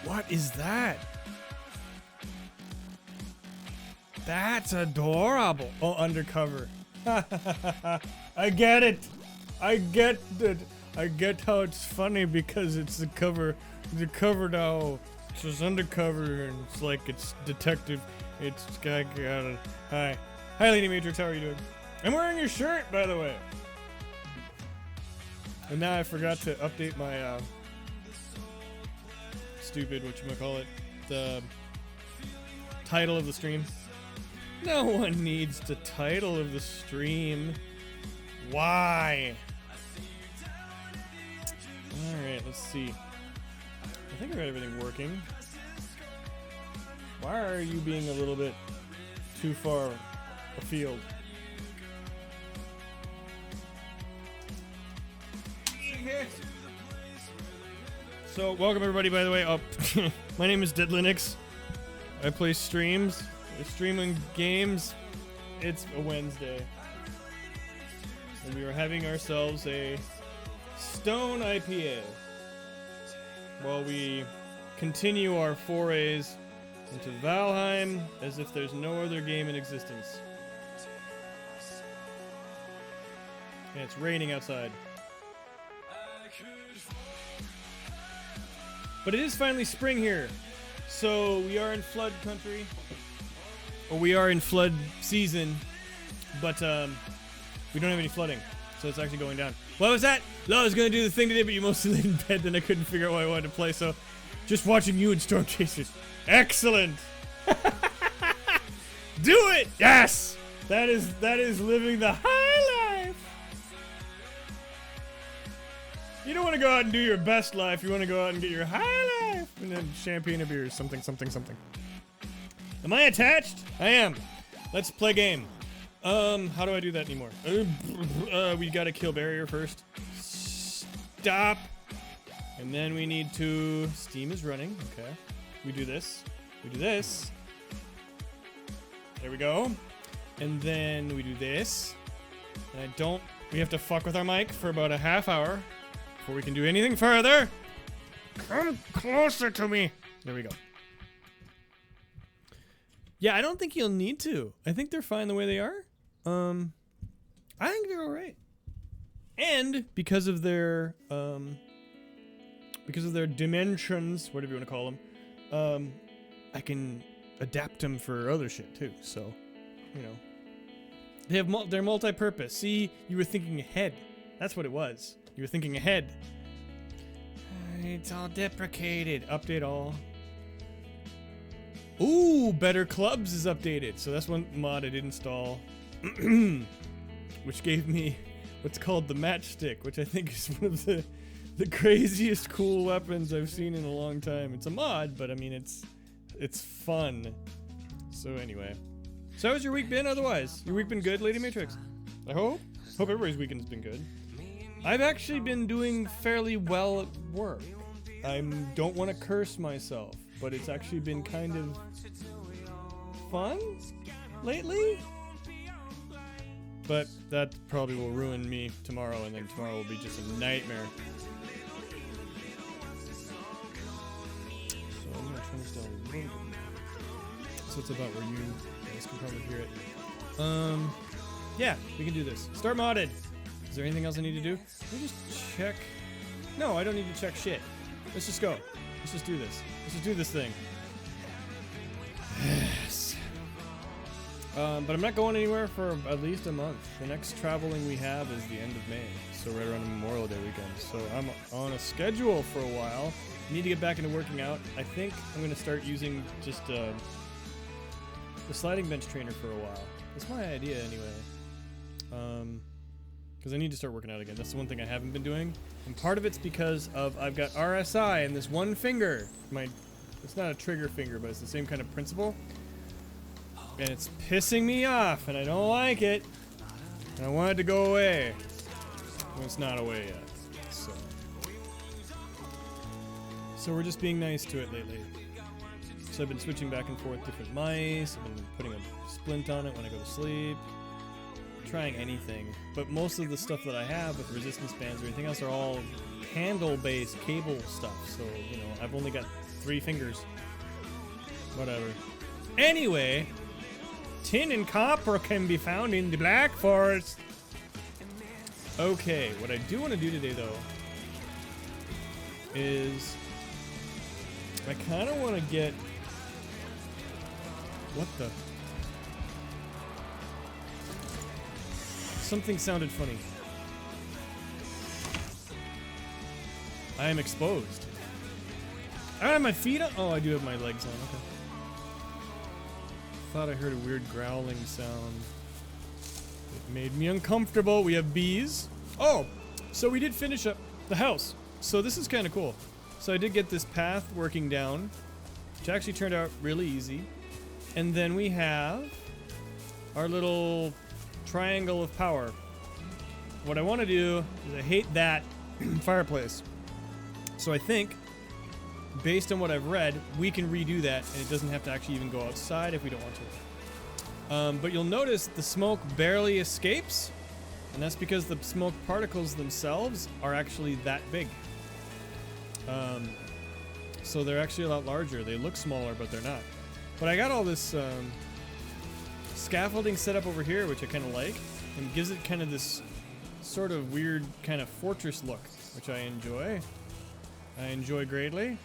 What is that? That's adorable. Oh, undercover. I get it. I get it. I get how it's funny because it's the cover. The cover now. It says undercover and it's like it's detective. It's got it. Hi. Hi, Lady Matrix. How are you doing? I'm wearing your shirt, by the way. And now I forgot to update my stupid, whatchamacallit, the title of the stream. No one needs the title of the stream. Why? Alright, let's see. I think I got everything working. Why are you being a little bit too far afield? So, welcome everybody, by the way. Oh, my name is Deadlinux. I play streams. I'm streaming games. It's a Wednesday. And we are having ourselves a Stone IPA. While we continue our forays into Valheim as if there's no other game in existence. And it's raining outside. But it is finally spring here, so we are in flood country, or we are in flood season, but we don't have any flooding, so it's actually going down. What was that? No, I was going to do the thing today, but you mostly laid in bed, and I couldn't figure out what I wanted to play, so just watching you and Storm Chasers. Excellent! Do it! Yes! That is living the high life! You don't want to go out and do your best life. You want to go out and get your high life. And then champagne or beer, something, something, something. Am I attached? I am. Let's play game. How do I do that anymore? We gotta kill barrier first. Stop. And then we need to... Steam is running. Okay. We do this. We do this. There we go. And then we do this. And we have to fuck with our mic for about a half hour. Before we can do anything further. Come closer to me. There we go. Yeah, I don't think you'll need to. I think they're fine the way they are. I think they're alright. And because of their dimensions, whatever you want to call them, I can adapt them for other shit too. So, you know, they're multi-purpose. See, you were thinking ahead. That's what it was. You were thinking ahead. It's all deprecated. Update all. Ooh, Better Clubs is updated. So that's one mod I did install. Which gave me what's called the matchstick, which I think is one of the craziest cool weapons I've seen in a long time. It's a mod, but I mean it's fun. So anyway. So how's your week been otherwise? Your week been good, Lady Matrix? I hope. Hope everybody's weekend has been good. I've actually been doing fairly well at work. I don't want to curse myself, but it's actually been kind of fun lately. But that probably will ruin me tomorrow, and then tomorrow will be just a nightmare. So I'm going to turn this down a little bit. So it's about where you guys can probably hear it. Yeah, we can do this. Start modded. Is there anything else I need to do? Let me just check. No, I don't need to check shit. Let's just go. Let's just do this. Let's just do this thing. Yes. But I'm not going anywhere for at least a month. The next traveling we have is the end of May. So right around Memorial Day weekend. So I'm on a schedule for a while. I need to get back into working out. I think I'm going to start using just the sliding bench trainer for a while. That's my idea anyway. Because I need to start working out again. That's the one thing I haven't been doing. And part of it's because of I've got RSI in this one finger. My It's not a trigger finger, but it's the same kind of principle. And it's pissing me off, and I don't like it. And I want it to go away. Well, it's not away yet. So we're just being nice to it lately. So I've been switching back and forth different mice. I've been putting a splint on it when I go to sleep. Trying anything. But most of the stuff that I have with resistance bands or anything else are all handle-based cable stuff. So, you know, I've only got 3 fingers. Whatever. Anyway, tin and copper can be found in the Black Forest. Okay, what I do want to do today, though, is I kind of want to get... What the... Something sounded funny. I am exposed. I don't have my feet on? Oh, I do have my legs on, okay. Thought I heard a weird growling sound. It made me uncomfortable. We have bees. Oh, so we did finish up the house. So this is kind of cool. So I did get this path working down, which actually turned out really easy. And then we have our little triangle of power. What I want to do is I hate that fireplace. So I think, based on what I've read, we can redo that, and it doesn't have to actually even go outside if we don't want to. But you'll notice the smoke barely escapes, and that's because the smoke particles themselves are actually that big. So they're actually a lot larger. They look smaller, but they're not. But I got all this scaffolding set up over here, which I kind of like, and gives it kind of this sort of weird kind of fortress look, which I enjoy. I enjoy greatly.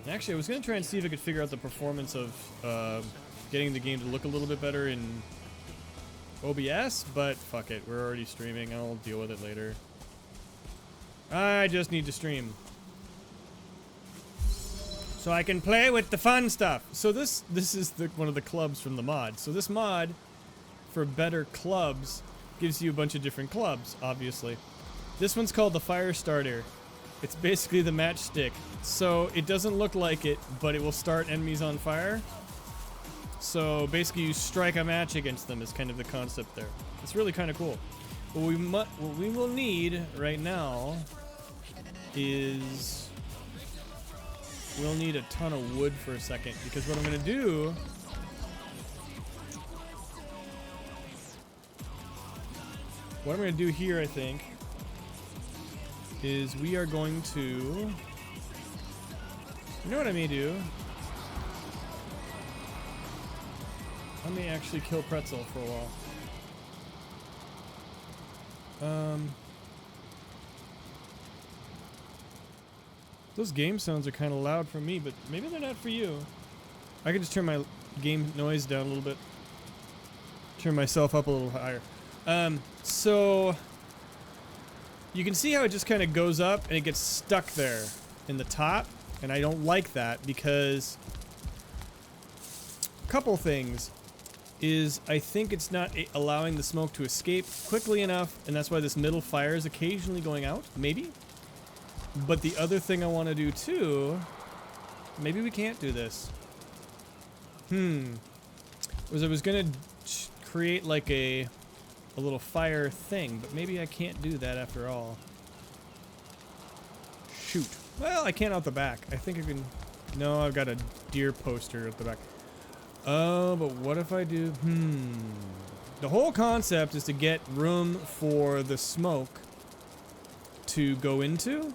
Actually, I was going to try and see if I could figure out the performance of getting the game to look a little bit better in OBS, but fuck it. We're already streaming. I'll deal with it later. I just need to stream, so I can play with the fun stuff. So this is one of the clubs from the mod. So this mod, for better clubs, gives you a bunch of different clubs, obviously. This one's called the Fire Starter. It's basically the matchstick. So it doesn't look like it, but it will start enemies on fire. So basically you strike a match against them is kind of the concept there. It's really kind of cool. What we will need right now is... We'll need a ton of wood for a second, because what I'm going to do... What I'm going to do here, I think, is we are going to... You know what I may do? I may actually kill Pretzel for a while. Those game sounds are kind of loud for me, but maybe they're not for you. I can just turn my game noise down a little bit. Turn myself up a little higher. So you can see how it just kind of goes up and it gets stuck there in the top, and I don't like that because a couple things is I think it's not allowing the smoke to escape quickly enough, and that's why this middle fire is occasionally going out, maybe. But the other thing I want to do too, maybe we can't do this. Was I was gonna create like a little fire thing, but maybe I can't do that after all. Shoot. Well, I can't out the back. I think I can... No, I've got a deer poster at the back. Oh, but what if I do... The whole concept is to get room for the smoke to go into.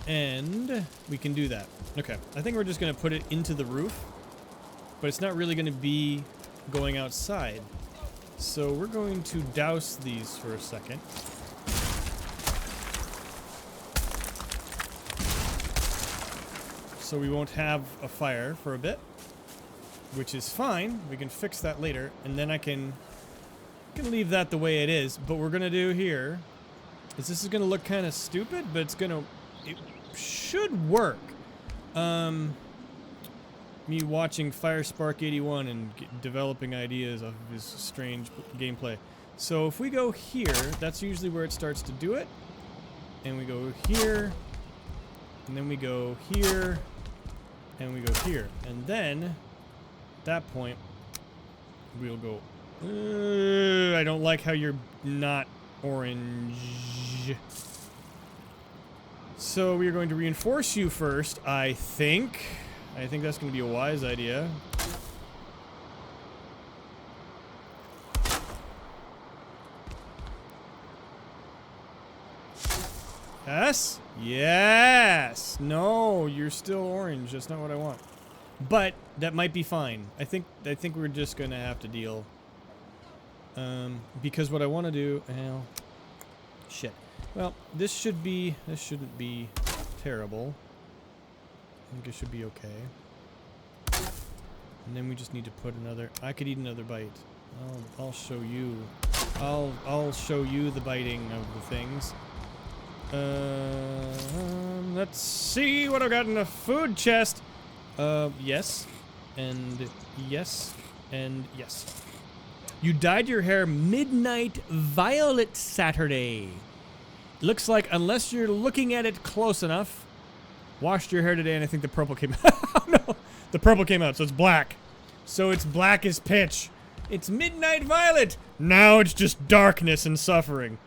And we can do that. Okay, I think we're just going to put it into the roof, but it's not really going to be going outside. So we're going to douse these for a second. So we won't have a fire for a bit, which is fine. We can fix that later, and then I can leave that the way it is. But what we're gonna do here is this is gonna look kind of stupid, but it should work. Me watching Firespark81 and developing ideas of his strange gameplay. So if we go here, that's usually where it starts to do it. And we go here. And then we go here, and we go here. And then, at that point, we'll go... I don't like how you're not orange. So we're going to reinforce you first, I think. I think that's going to be a wise idea. Yes? Yes! No, you're still orange. That's not what I want. But that might be fine. I think we're just going to have to deal. Because what I want to do... Well, shit. Well, this shouldn't be terrible. I think it should be okay. And then we just need to put another... I could eat another bite. I'll show you. I'll show you the biting of the things. Let's see what I've got in the food chest. Yes. And yes. And yes. You dyed your hair midnight violet Saturday. Looks like, unless you're looking at it close enough, washed your hair today and I think the purple came out. Oh no! The purple came out, so it's black. So it's black as pitch. It's midnight violet! Now it's just darkness and suffering.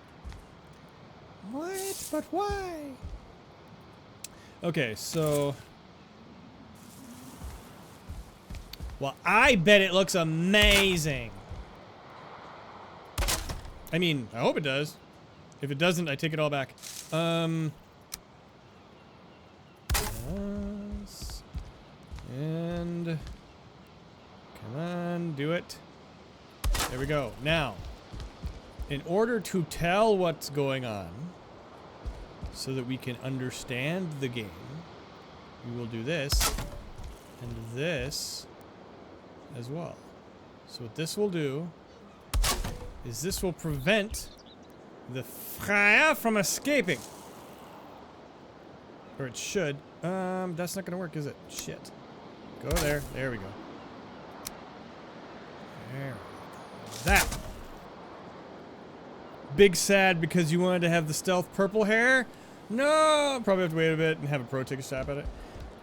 What? But why? Okay, so... Well, I bet it looks amazing. I mean, I hope it does. If it doesn't, I take it all back. Yes. And... Come on, do it. There we go. Now, in order to tell what's going on, so that we can understand the game, we will do this, and this, as well. So what this will do, is this will prevent the fire from escaping. Or it should. That's not gonna work, is it? Shit. Go there. There we go. There. That. Big sad because you wanted to have the stealth purple hair? No! Probably have to wait a bit and have a pro take a shot at it.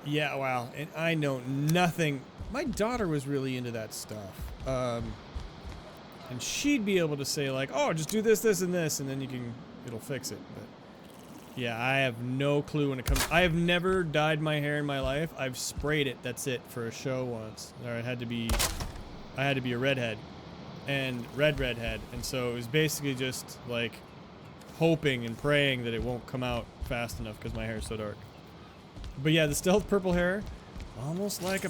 Yeah, wow. And I know nothing. My daughter was really into that stuff. And she'd be able to say like, oh, just do this, this, and this, and then it'll fix it. But yeah, I have no clue when it comes. I have never dyed my hair in my life. I've sprayed it. That's it for a show once. Or I had to be a redhead, and redhead, and so it was basically just like hoping and praying that it won't come out fast enough because my hair is so dark. But yeah, the stealth purple hair, almost like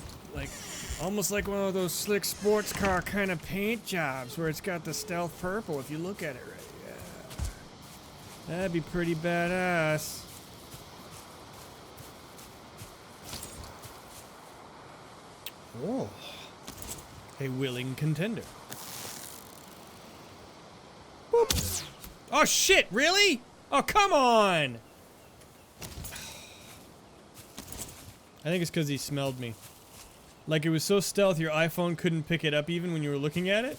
one of those slick sports car kind of paint jobs where it's got the stealth purple if you look at it right. Yeah. That'd be pretty badass. Oh. A willing contender. Boop. Oh shit, really? Oh, come on! I think it's because he smelled me. Like it was so stealth your iPhone couldn't pick it up even when you were looking at it.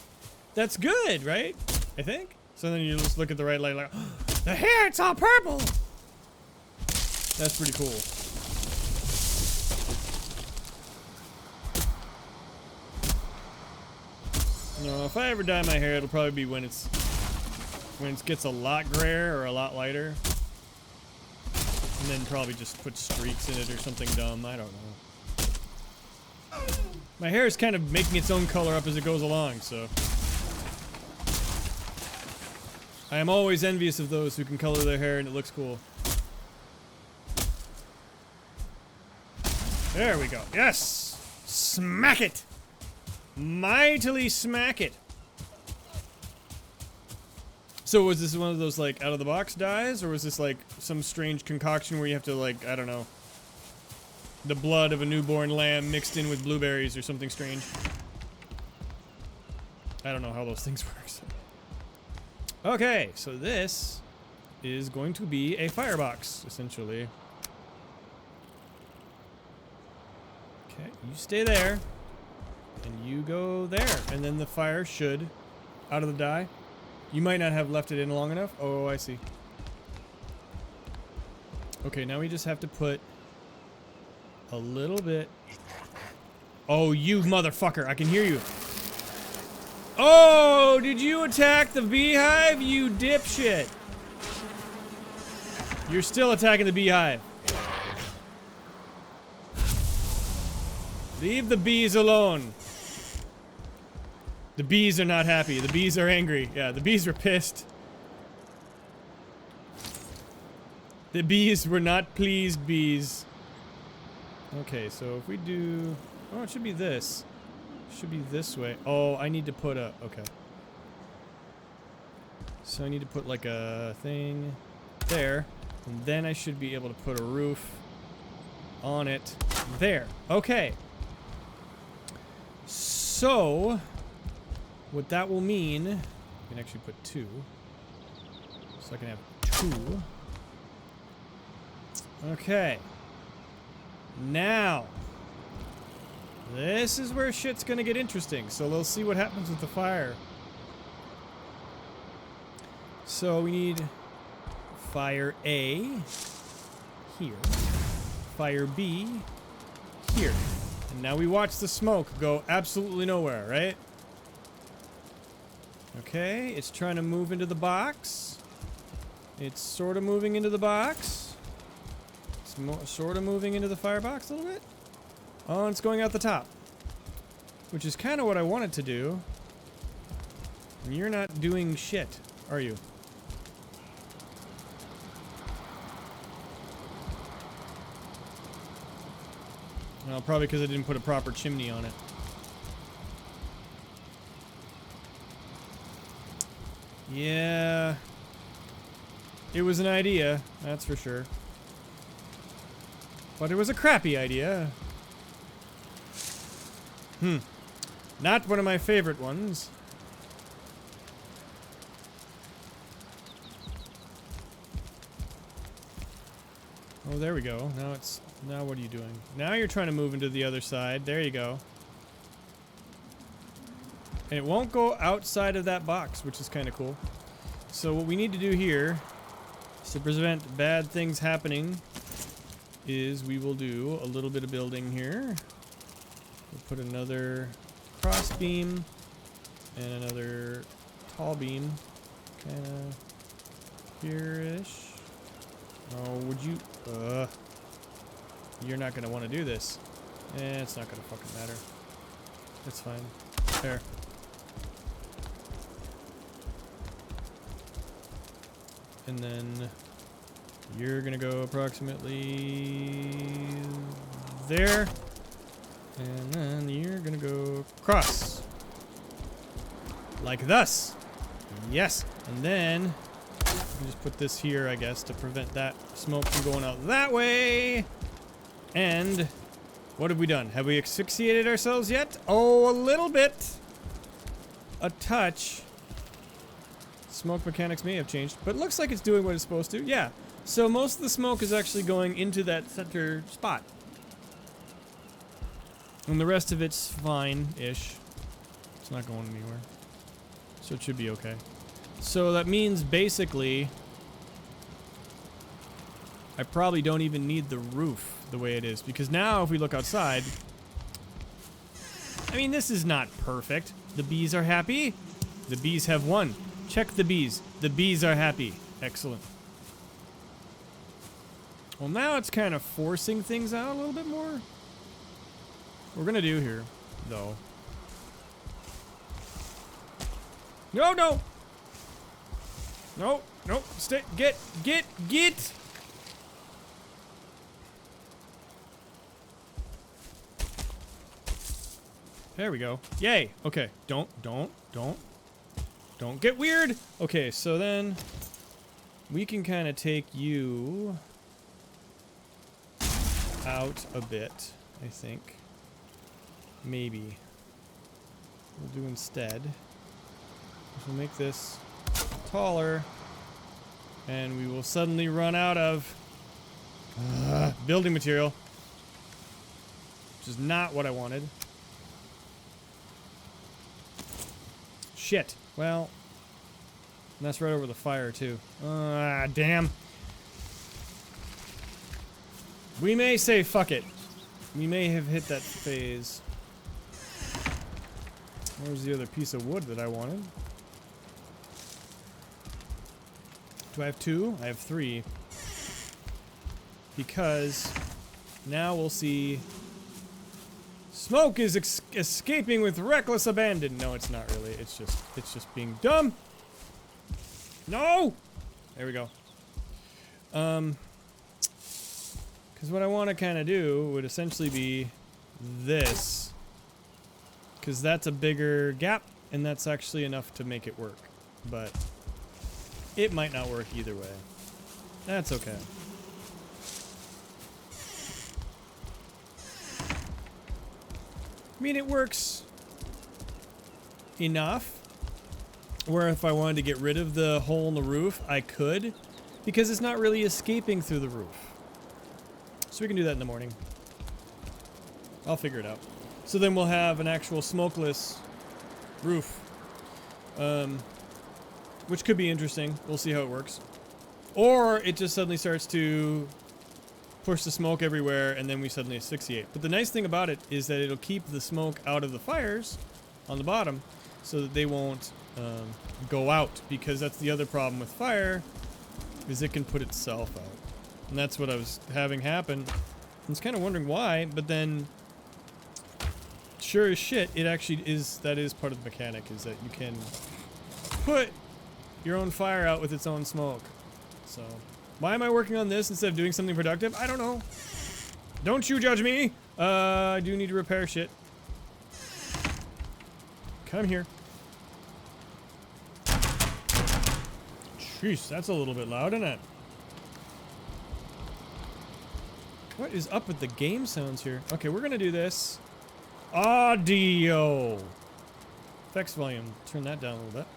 That's good, right? I think. So then you just look at the right light like, oh, the hair, it's all purple! That's pretty cool. No, if I ever dye my hair, it'll probably be when it gets a lot grayer or a lot lighter. And then probably just put streaks in it or something dumb. I don't know. My hair is kind of making its own color up as it goes along, so. I am always envious of those who can color their hair and it looks cool. There we go. Yes! Smack it! Mightily smack it! So was this one of those like out of the box dyes, or was this like some strange concoction where you have to like, I don't know, the blood of a newborn lamb mixed in with blueberries or something strange? I don't know how those things work. So. Okay, so this is going to be a firebox, essentially. Okay, you stay there, and you go there, and then the fire should, out of the dye. You might not have left it in long enough. Oh, I see. Okay, now we just have to put A little bit. Oh, you motherfucker. I can hear you. Oh, did you attack the beehive, you dipshit? You're still attacking the beehive. Leave the bees alone. The bees are not happy. The bees are angry. Yeah, the bees are pissed. The bees were not pleased bees. Okay, so if we do... Oh, it should be this. It should be this way. Oh, I need to put a... Okay. So I need to put like a thing there. And then I should be able to put a roof on it there. Okay. So, what that will mean... I can actually put 2. So I can have 2. Okay. Now, this is where shit's gonna get interesting. So let's see what happens with the fire. So we need fire A here, fire B here. And now we watch the smoke go absolutely nowhere, right? Okay, it's trying to move into the box. It's sort of moving into the box. Sort of moving into the firebox a little bit. Oh, and it's going out the top. Which is kind of what I wanted to do. And you're not doing shit, are you? Well, probably because I didn't put a proper chimney on it. Yeah. It was an idea, that's for sure. But it was a crappy idea. Not one of my favorite ones. Oh, there we go. Now it's... Now what are you doing? Now you're trying to move into the other side. There you go. And it won't go outside of that box, which is kind of cool. So what we need to do here is to prevent bad things happening is we will do a little bit of building here. We'll put another cross beam and another tall beam kind of here-ish. Oh, would you... You're not going to want to do this. It's not going to fucking matter. It's fine. There. And then you're going to go approximately there. And then you're going to go across. Like thus. Yes. And then you just put this here, I guess, to prevent that smoke from going out that way. And what have we done? Have we asphyxiated ourselves yet? Oh, a little bit. A touch. Smoke mechanics may have changed, but it looks like it's doing what it's supposed to. Yeah. So most of the smoke is actually going into that center spot. And the rest of it's fine-ish. It's not going anywhere. So it should be okay. So that means basically I probably don't even need the roof the way it is, because now if we look outside, I mean, this is not perfect. The bees are happy. The bees have won. Check the bees. The bees are happy. Excellent. Well, now it's kind of forcing things out a little bit more. What we're gonna do here, though. No, no! No, no, stay, get! There we go. Yay! Okay, don't get weird! Okay, so then we can kind of take you out a bit, I think. Maybe. We'll do instead. We'll make this taller, and we will suddenly run out of building material, which is not what I wanted. Shit. Well, and that's right over the fire too. Damn. We may say fuck it. we may have hit that phase. Where's the other piece of wood that I wanted? Do I have 2? I have 3. Because now we'll see smoke is escaping with reckless abandon. No, it's not really. It's just being dumb. No! There we go. Because what I want to kind of do would essentially be this. Because that's a bigger gap, and that's actually enough to make it work. But it might not work either way. That's okay. I mean, it works enough where if I wanted to get rid of the hole in the roof, I could, because it's not really escaping through the roof. So we can do that in the morning. I'll figure it out. So then we'll have an actual smokeless roof, which could be interesting. We'll see how it works. Or it just suddenly starts to push the smoke everywhere, and then we suddenly asphyxiate. But the nice thing about it is that it'll keep the smoke out of the fires on the bottom so that they won't go out, because that's the other problem with fire, is it can put itself out. And that's what I was having happen. I was kind of wondering why, but then sure as shit, it actually is, that is part of the mechanic, is that you can put your own fire out with its own smoke. So why am I working on this instead of doing something productive? I don't know. Don't you judge me. I do need to repair shit. Come here. Jeez, that's a little bit loud, isn't it? What is up with the game sounds here? Okay, we're gonna do this. Audio. Effects volume. Turn that down a little bit.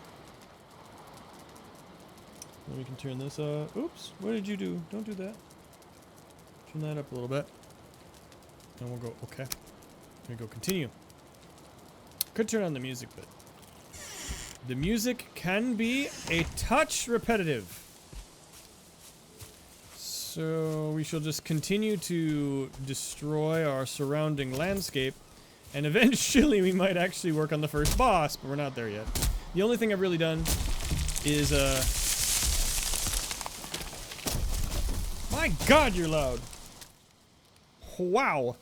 Then we can turn this oops, what did you do? Don't do that. Turn that up a little bit. And we'll go, okay. There we go, continue. Could turn on the music, but the music can be a touch repetitive. So we shall just continue to destroy our surrounding landscape, and eventually we might actually work on the first boss, but we're not there yet. The only thing I've really done is my God, you're loud. Wow.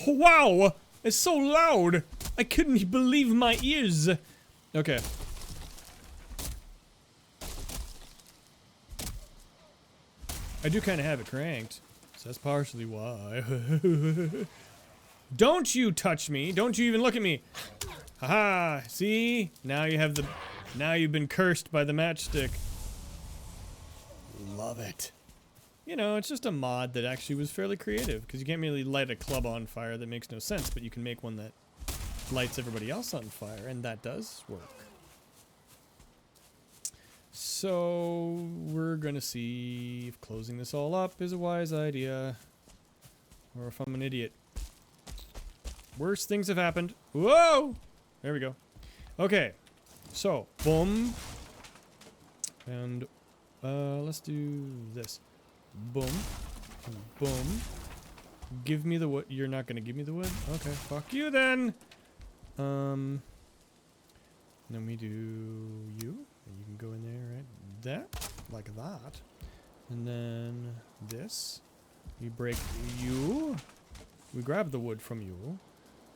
Wow! It's so loud! I couldn't believe my ears! Okay. I do kind of have it cranked, so that's partially why. Don't you touch me! Don't you even look at me! Haha! See? Now you have the... Now you've been cursed by the matchstick. Love it. You know, it's just a mod that actually was fairly creative, because you can't really light a club on fire. That makes no sense, but you can make one that lights everybody else on fire, and that does work. So we're gonna see if closing this all up is a wise idea, or if I'm an idiot. Worse things have happened. Whoa! There we go. Okay, so boom, and let's do this. Boom. Boom. Give me the wood. You're not gonna give me the wood? Okay, fuck you then. Then we do you. And you can go in there, right? That. Like that. And then this. We break you. We grab the wood from you.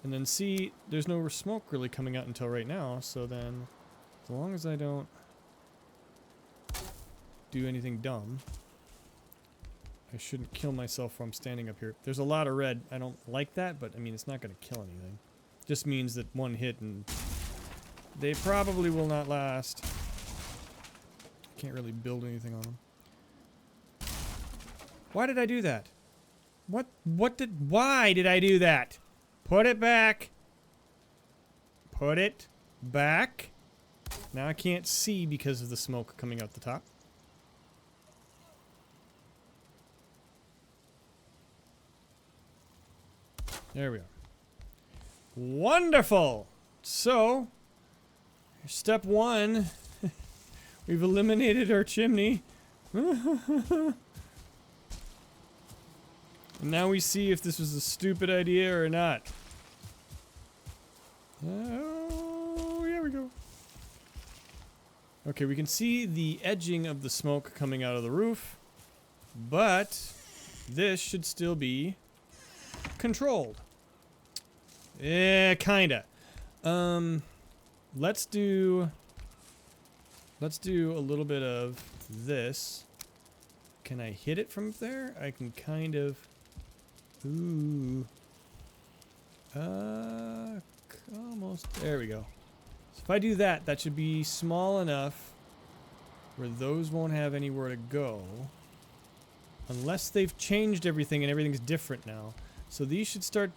And then see, there's no smoke really coming out until right now, so then as long as I don't do anything dumb, I shouldn't kill myself while I'm standing up here. There's a lot of red. I don't like that, but I mean, it's not going to kill anything. Just means that one hit and they probably will not last. Can't really build anything on them. Why did I do that? Why did I do that? Put it back. Put it back. Now I can't see because of the smoke coming out the top. There we are. Wonderful! So, step one, we've eliminated our chimney. And And now we see if this was a stupid idea or not. Oh, here we go. Okay, we can see the edging of the smoke coming out of the roof, but this should still be controlled. Yeah, kinda. Let's do a little bit of this. Can I hit it from there? I can kind of. Ooh. Almost. There we go. So if I do that, that should be small enough where those won't have anywhere to go. Unless they've changed everything and everything's different now. So these should start,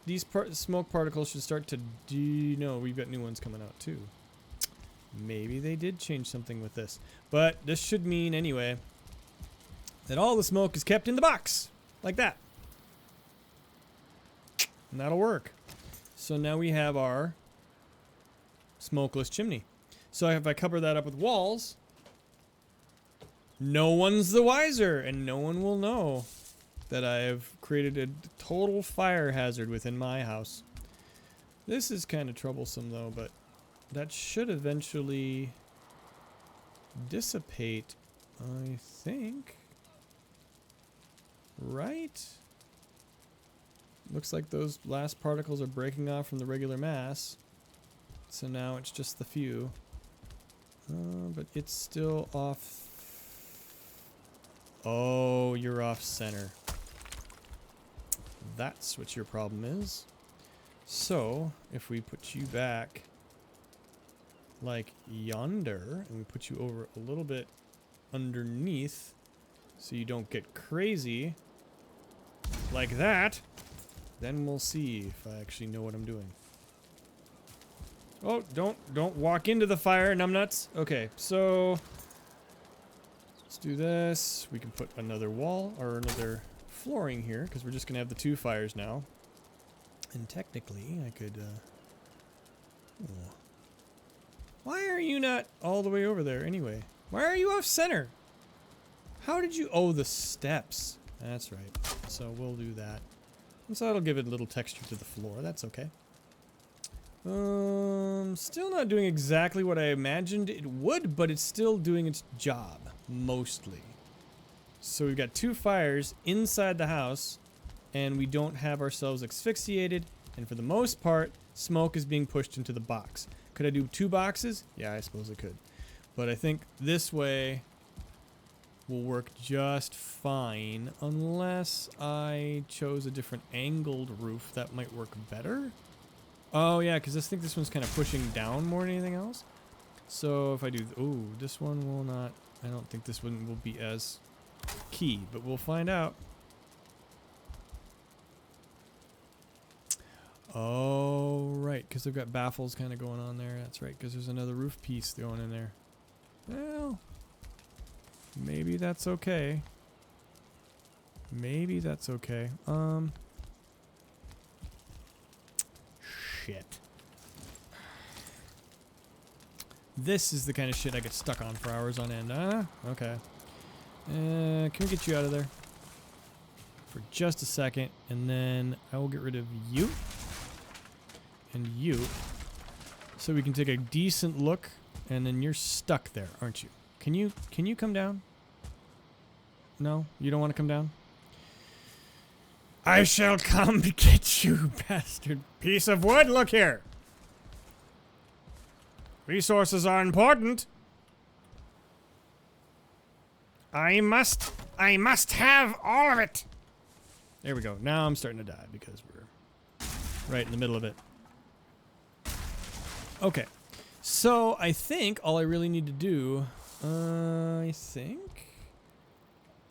smoke particles should start to no, we've got new ones coming out too. Maybe they did change something with this. But this should mean anyway that all the smoke is kept in the box. Like that. And that'll work. So now we have our smokeless chimney. So if I cover that up with walls, no one's the wiser, and no one will know that I have created a total fire hazard within my house. This is kind of troublesome though, but that should eventually dissipate, I think. Right? Looks like those last particles are breaking off from the regular mass. So now it's just the few. But it's still off. Oh, you're off center. That's what your problem is. So, if we put you back like yonder, and we put you over a little bit underneath so you don't get crazy like that, then we'll see if I actually know what I'm doing. Oh, don't walk into the fire, numbnuts. Okay, so let's do this. We can put another wall or another flooring here because we're just gonna have the two fires now. And technically, I could. Oh. Why are you not all the way over there anyway? Why are you off center? How did you? Oh, the steps. That's right. So we'll do that. And so that'll give it a little texture to the floor. That's okay. Still not doing exactly what I imagined it would, but it's still doing its job, mostly. So we've got two fires inside the house, and we don't have ourselves asphyxiated, and for the most part, smoke is being pushed into the box. Could I do two boxes? Yeah, I suppose I could. But I think this way will work just fine, unless I chose a different angled roof. That might work better. Oh yeah, because I think this one's kind of pushing down more than anything else. So if I do, ooh, this one will not, I don't think this one will be as key, but we'll find out. Oh, right, because they've got baffles kind of going on there. That's right, because there's another roof piece going in there. Well, maybe that's okay. Maybe that's okay. Shit. This is the kind of shit I get stuck on for hours on end. Okay. Can we get you out of there? For just a second, and then I will get rid of you. And you. So we can take a decent look, and then you're stuck there, aren't you? Can you come down? No? You don't want to come down? I shall come to get you, bastard piece of wood. Look here. Resources are important. I must have all of it. There we go. Now I'm starting to die because we're right in the middle of it. Okay. So I think all I really need to do, I think,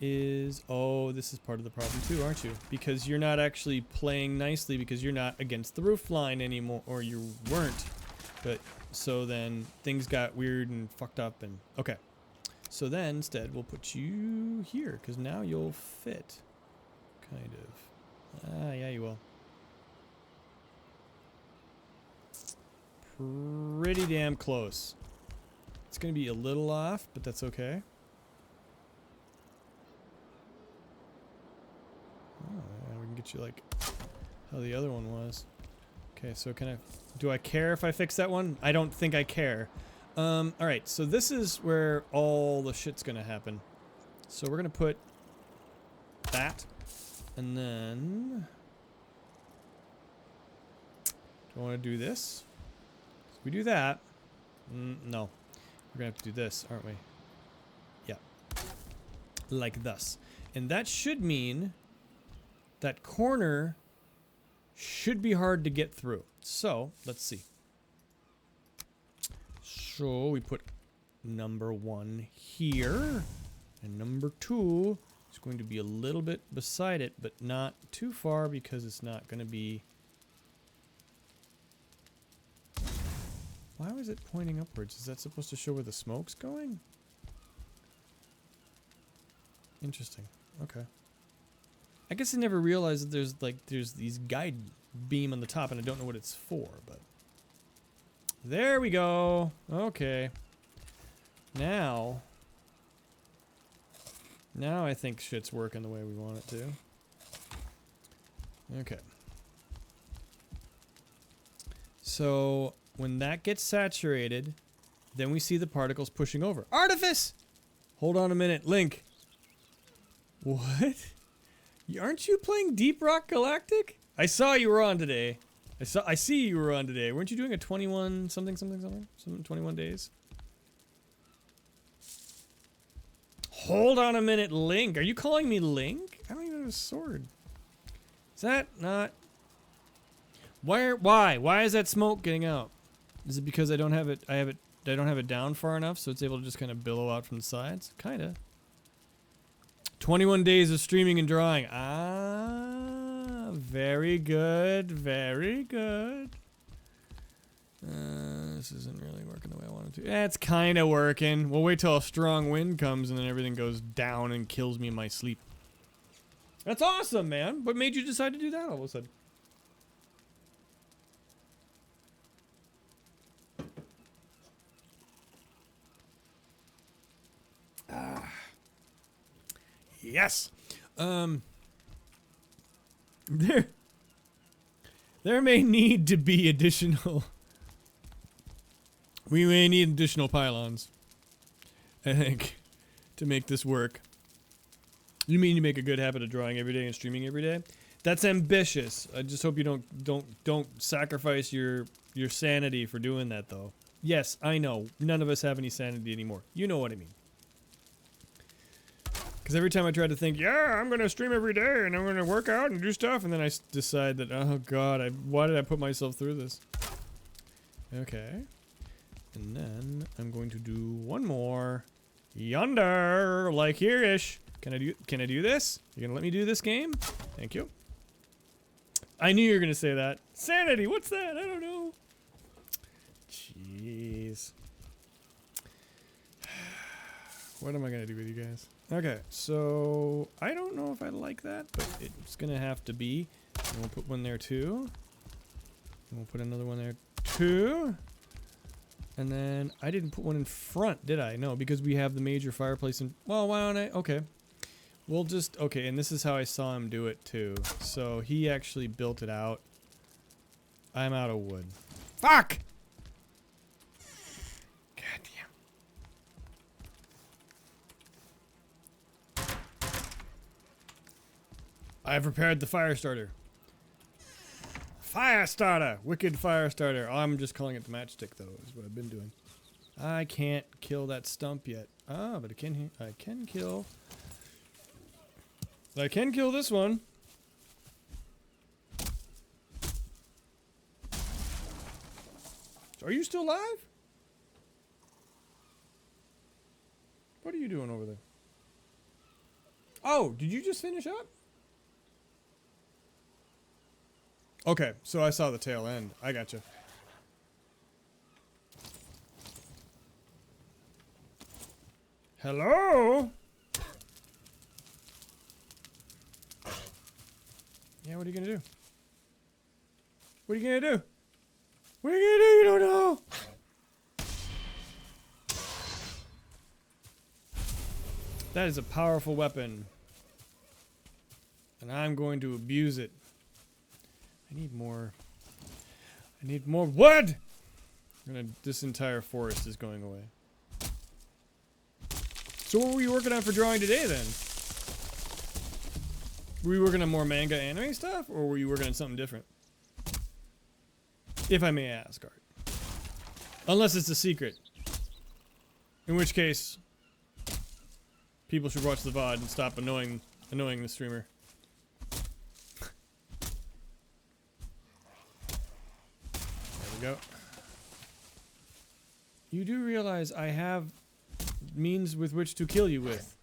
is, oh, this is part of the problem too, aren't you? Because you're not actually playing nicely because you're not against the roof line anymore, or you weren't. But so then things got weird and fucked up, and okay. So then instead we'll put you here because now you'll fit, kind of. Ah, yeah, you will. Pretty damn close. It's gonna be a little off, but that's okay. Oh, we can get get you like how the other one was. Okay, so do I care if I fix that one? I don't think I care. Alright, so this is where all the shit's gonna happen. So we're gonna put that, and then do I want to do this? If we do that, no. We're gonna have to do this, aren't we? Yeah. Like thus. And that should mean that corner should be hard to get through. So, let's see. So, we put number 1 here. And number 2 is going to be a little bit beside it, but not too far because it's not going to be... Why was it pointing upwards? Is that supposed to show where the smoke's going? Interesting. Okay. I guess I never realized that there's these guide beam on the top and I don't know what it's for, but... There we go! Okay. Now I think shit's working the way we want it to. Okay. So, when that gets saturated, then we see the particles pushing over. Artifice! Hold on a minute, Link. What? Aren't you playing Deep Rock Galactic? I saw you were on today. I see you were on today. Weren't you doing a 21 something? 21 days? Hold on a minute, Link. Are you calling me Link? I don't even have a sword. Is that not... Why is that smoke getting out? Is it because I don't have it down far enough so it's able to just kind of billow out from the sides? Kinda. 21 days of streaming and drawing. Ah, very good, very good. This isn't really working the way I want it to. It's kind of working. We'll wait till a strong wind comes and then everything goes down and kills me in my sleep. That's awesome, man. What made you decide to do that all of a sudden? Yes. There may need to be additional... We may need additional pylons, I think, to make this work. You mean you make a good habit of drawing every day and streaming every day? That's ambitious. I just hope you don't sacrifice your sanity for doing that, though. Yes, I know. None of us have any sanity anymore. You know what I mean. Because every time I try to think, yeah, I'm going to stream every day and I'm going to work out and do stuff, and then I decide that, oh god, why did I put myself through this? Okay. And then I'm going to do one more. Yonder, like here-ish. Can I do this? You gonna let me do this game? Thank you. I knew you were gonna say that. Sanity, what's that? I don't know. Jeez. What am I gonna do with you guys? Okay, so I don't know if I like that, but it's gonna have to be. And we'll put one there too. And we'll put another one there too. And then I didn't put one in front, did I? No, because we have the major fireplace in... Well, why don't I... Okay. We'll just... Okay, and this is how I saw him do it, too. So, he actually built it out. I'm out of wood. Fuck! Goddamn. I've repaired the fire starter. Fire starter! Wicked fire starter. Oh, I'm just calling it the matchstick, though, is what I've been doing. I can't kill that stump yet. Ah, but I can kill... I can kill this one. Are you still alive? What are you doing over there? Oh, did you just finish up? Okay, so I saw the tail end. I gotcha. Hello? Yeah, what are you gonna do? What are you gonna do? What are you gonna do? You don't know! That is a powerful weapon. And I'm going to abuse it. I need more wood! This entire forest is going away. So what were you working on for drawing today then? Were you working on more manga anime stuff, or were you working on something different? If I may ask, Art. Unless it's a secret. In which case, people should watch the VOD and stop annoying the streamer. There we go. You do realize I have means with which to kill you with.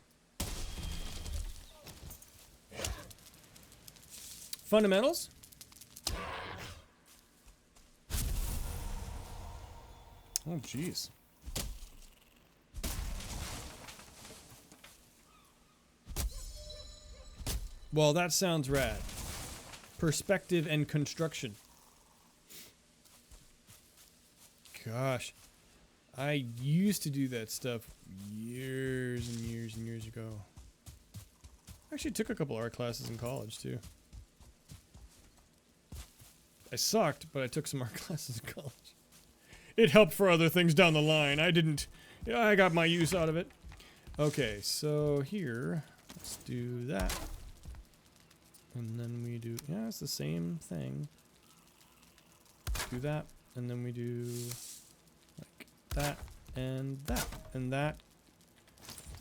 Fundamentals? Oh, jeez. Well, that sounds rad. Perspective and construction. Gosh. I used to do that stuff years and years and years ago. I actually took a couple art classes in college, too. I sucked, but I took some art classes in college. It helped for other things down the line. I didn't... Yeah, I got my use out of it. Okay, so here, let's do that. And then we do... Yeah, it's the same thing. Do that, and then we do... like that, and that. And that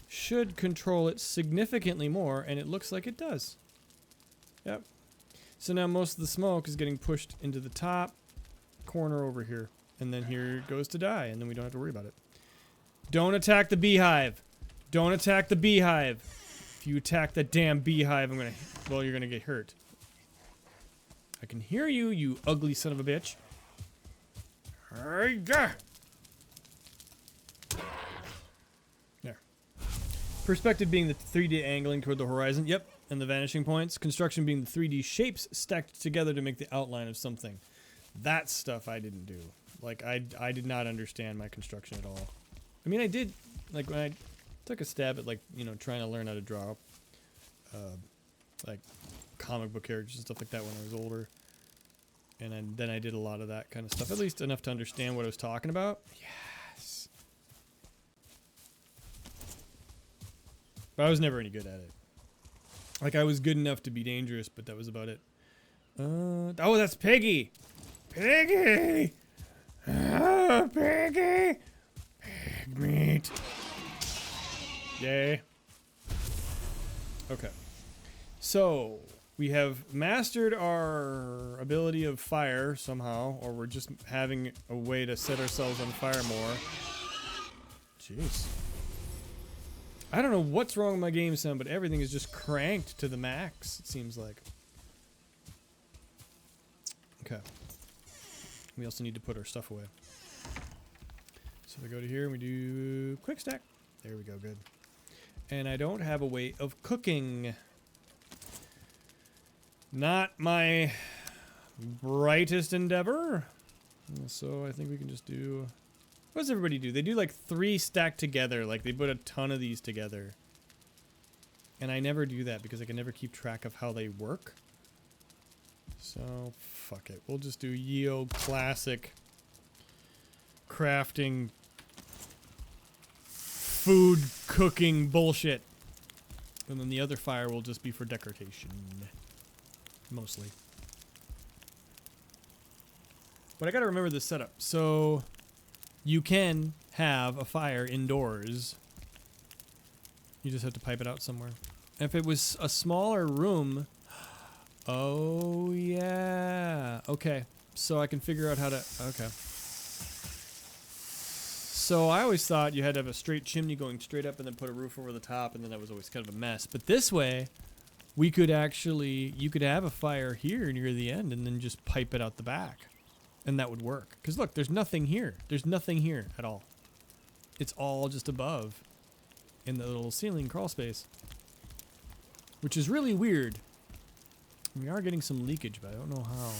should control it significantly more, and it looks like it does. Yep. So now most of the smoke is getting pushed into the top corner over here. And then here it goes to die, and then we don't have to worry about it. Don't attack the beehive. Don't attack the beehive. If you attack that damn beehive, I'm gonna... Well, you're gonna get hurt. I can hear you, you ugly son of a bitch. There. Perspective being the 3D angling toward the horizon. Yep. And the vanishing points. Construction being the 3D shapes stacked together to make the outline of something. That stuff I didn't do. Like, I did not understand my construction at all. I mean, I did, like, when I took a stab at, like, you know, trying to learn how to draw, like, comic book characters and stuff like that when I was older. And then I did a lot of that kind of stuff. At least enough to understand what I was talking about. Yes. But I was never any good at it. Like, I was good enough to be dangerous, but that was about it. Oh, that's Piggy! Piggy! Oh, Piggy! Pig meat. Yay. Okay. So, we have mastered our ability of fire somehow, or we're just having a way to set ourselves on fire more. Jeez. I don't know what's wrong with my game sound, but everything is just cranked to the max, it seems like. Okay. We also need to put our stuff away. So we go to here and we do quick stack. There we go, good. And I don't have a way of cooking. Not my brightest endeavor. So I think we can just do... What does everybody do? They do like 3 stacked together. Like they put a ton of these together. And I never do that because I can never keep track of how they work. So, fuck it. We'll just do ye olde classic crafting, food cooking bullshit. And then the other fire will just be for decoration. Mostly. But I gotta remember this setup. So, you can have a fire indoors. You just have to pipe it out somewhere. If it was a smaller room... Oh, yeah. Okay. So I can figure out how to... Okay. So I always thought you had to have a straight chimney going straight up and then put a roof over the top, and then that was always kind of a mess. But this way, we could actually... You could have a fire here near the end and then just pipe it out the back. And that would work. Because look, there's nothing here. There's nothing here at all. It's all just above in the little ceiling crawl space. Which is really weird. We are getting some leakage, but I don't know how.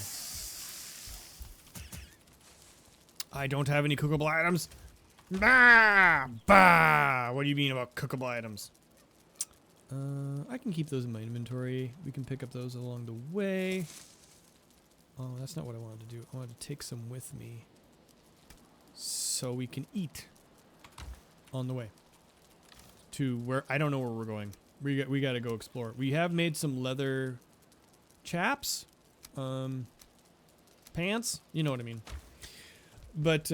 I don't have any cookable items. Bah! Bah! What do you mean about cookable items? I can keep those in my inventory. We can pick up those along the way. Oh, that's not what I wanted to do. I wanted to take some with me so we can eat on the way to where I don't know where we're going. We got to go explore. We have made some leather chaps, pants. You know what I mean. But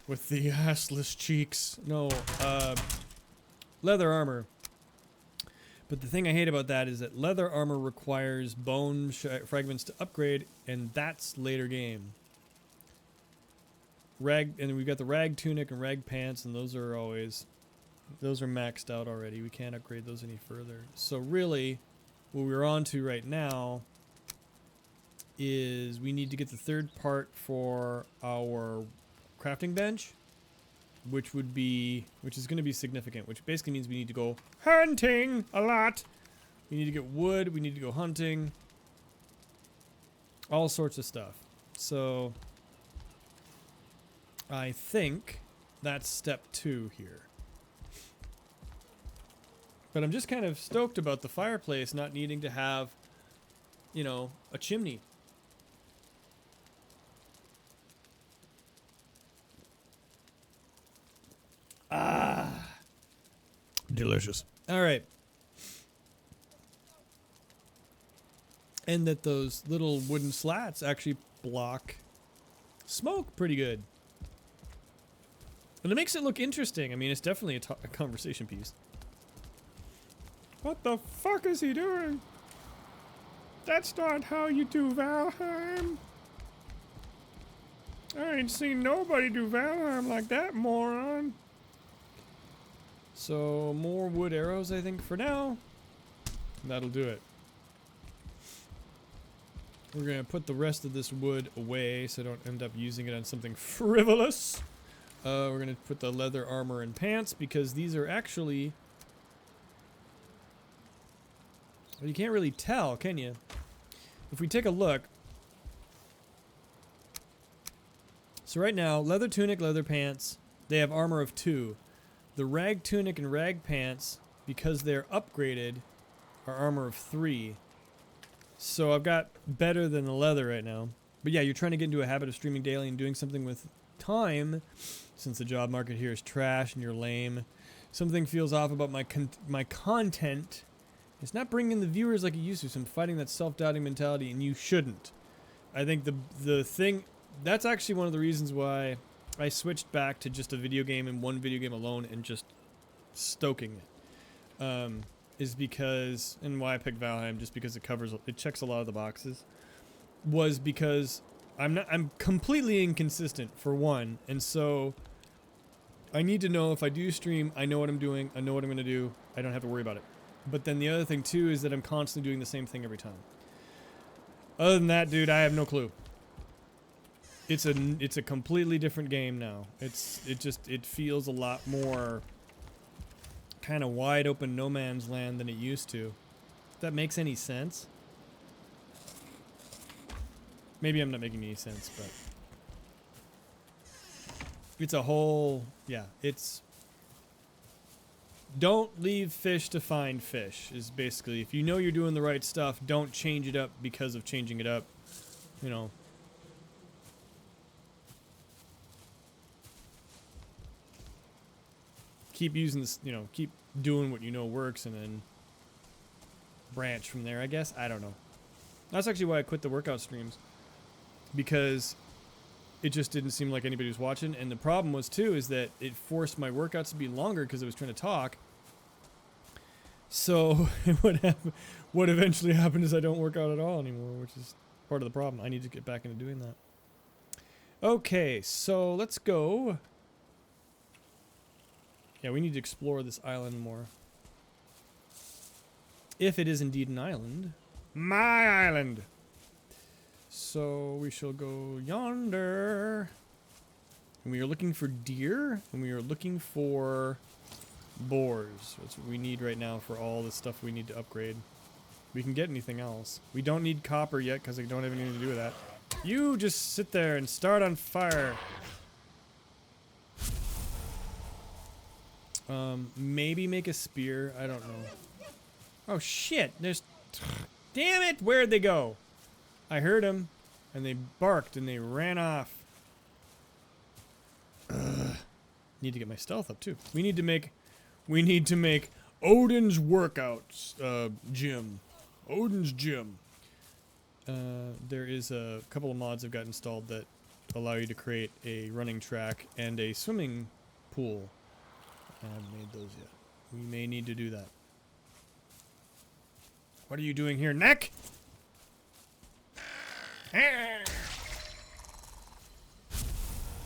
with the assless cheeks, no, leather armor. But the thing I hate about that is that leather armor requires bone fragments to upgrade, and that's later game. And we've got the rag tunic and rag pants, and those are maxed out already. We can't upgrade those any further. So really, what we're on to right now is we need to get the third part for our crafting bench, which is going to be significant, which basically means we need to go hunting a lot. We need to get wood, we need to go hunting, all sorts of stuff. So I think that's step 2 here. But I'm just kind of stoked about the fireplace not needing to have, you know, a chimney. Ah, delicious. All right. And that those little wooden slats actually block smoke pretty good. And it makes it look interesting. I mean, it's definitely a conversation piece. What the fuck is he doing? That's not how you do Valheim. I ain't seen nobody do Valheim like that, moron. So, more wood arrows, I think, for now. That'll do it. We're going to put the rest of this wood away so I don't end up using it on something frivolous. We're going to put the leather armor and pants because these are actually... Well, you can't really tell, can you? If we take a look... So right now, leather tunic, leather pants, they have armor of 2. The rag tunic and rag pants, because they're upgraded, are armor of 3. So I've got better than the leather right now. But yeah, you're trying to get into a habit of streaming daily and doing something with time, since the job market here is trash and you're lame. Something feels off about my content. It's not bringing in the viewers like it used to, so I'm fighting that self-doubting mentality, and you shouldn't. I think the thing... That's actually one of the reasons why I switched back to just a video game and one video game alone and just stoking it. Is because, and why I picked Valheim, just because it checks a lot of the boxes, was because I'm completely inconsistent, for one, and so I need to know if I do stream, I know what I'm doing, I know what I'm going to do, I don't have to worry about it. But then the other thing too is that I'm constantly doing the same thing every time. Other than that, dude, I have no clue. It's a completely different game now. It feels a lot more kind of wide open no man's land than it used to. If that makes any sense. Maybe I'm not making any sense, but it's a whole, yeah, it's don't leave fish to find fish is basically, if you know you're doing the right stuff, don't change it up because of changing it up, you know. Keep using this, you know, keep doing what you know works and then branch from there, I guess. I don't know. That's actually why I quit the workout streams, because it just didn't seem like anybody was watching. And the problem was too is that it forced my workouts to be longer because I was trying to talk. So what eventually happened is I don't work out at all anymore, which is part of the problem. I need to get back into doing that. Okay, so let's go. Yeah, we need to explore this island more. If it is indeed an island. My island! So we shall go yonder. And we are looking for deer, and we are looking for boars. That's what we need right now for all the stuff we need to upgrade. We can get anything else. We don't need copper yet, because I don't have anything to do with that. You just sit there and start on fire. Maybe make a spear. I don't know. Oh shit, there's... Damn it, where'd they go? I heard them, and they barked, and they ran off. Ugh. Need to get my stealth up, too. We need to make Odin's workouts, gym. Odin's gym. There is a couple of mods I've got installed that allow you to create a running track and a swimming pool. I haven't made those yet. We may need to do that. What are you doing here, Neck?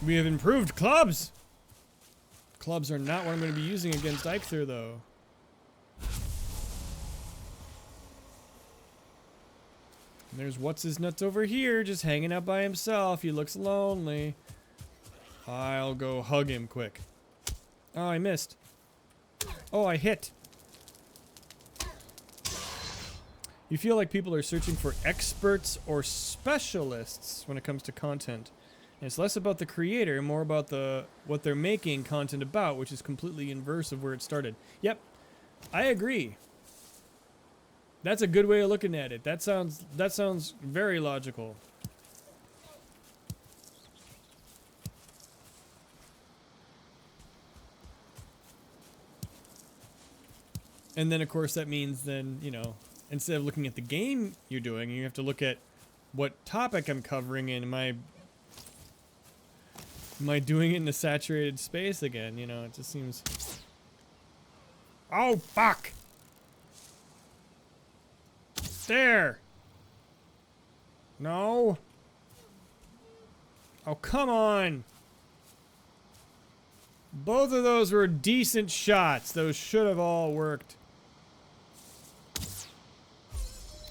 We have improved clubs. Clubs are not what I'm going to be using against Eikthyr, though. And there's what's-his-nuts over here, just hanging out by himself. He looks lonely. I'll go hug him quick. Oh, I missed. Oh, I hit. You feel like people are searching for experts or specialists when it comes to content. And it's less about the creator, more about what they're making content about, which is completely inverse of where it started. Yep, I agree. That's a good way of looking at it. That sounds very logical. And then, of course, that means then, you know, instead of looking at the game you're doing, you have to look at what topic I'm covering and am I doing it in a saturated space again? You know, it just seems... Oh, fuck! There! No! Oh, come on! Both of those were decent shots. Those should have all worked.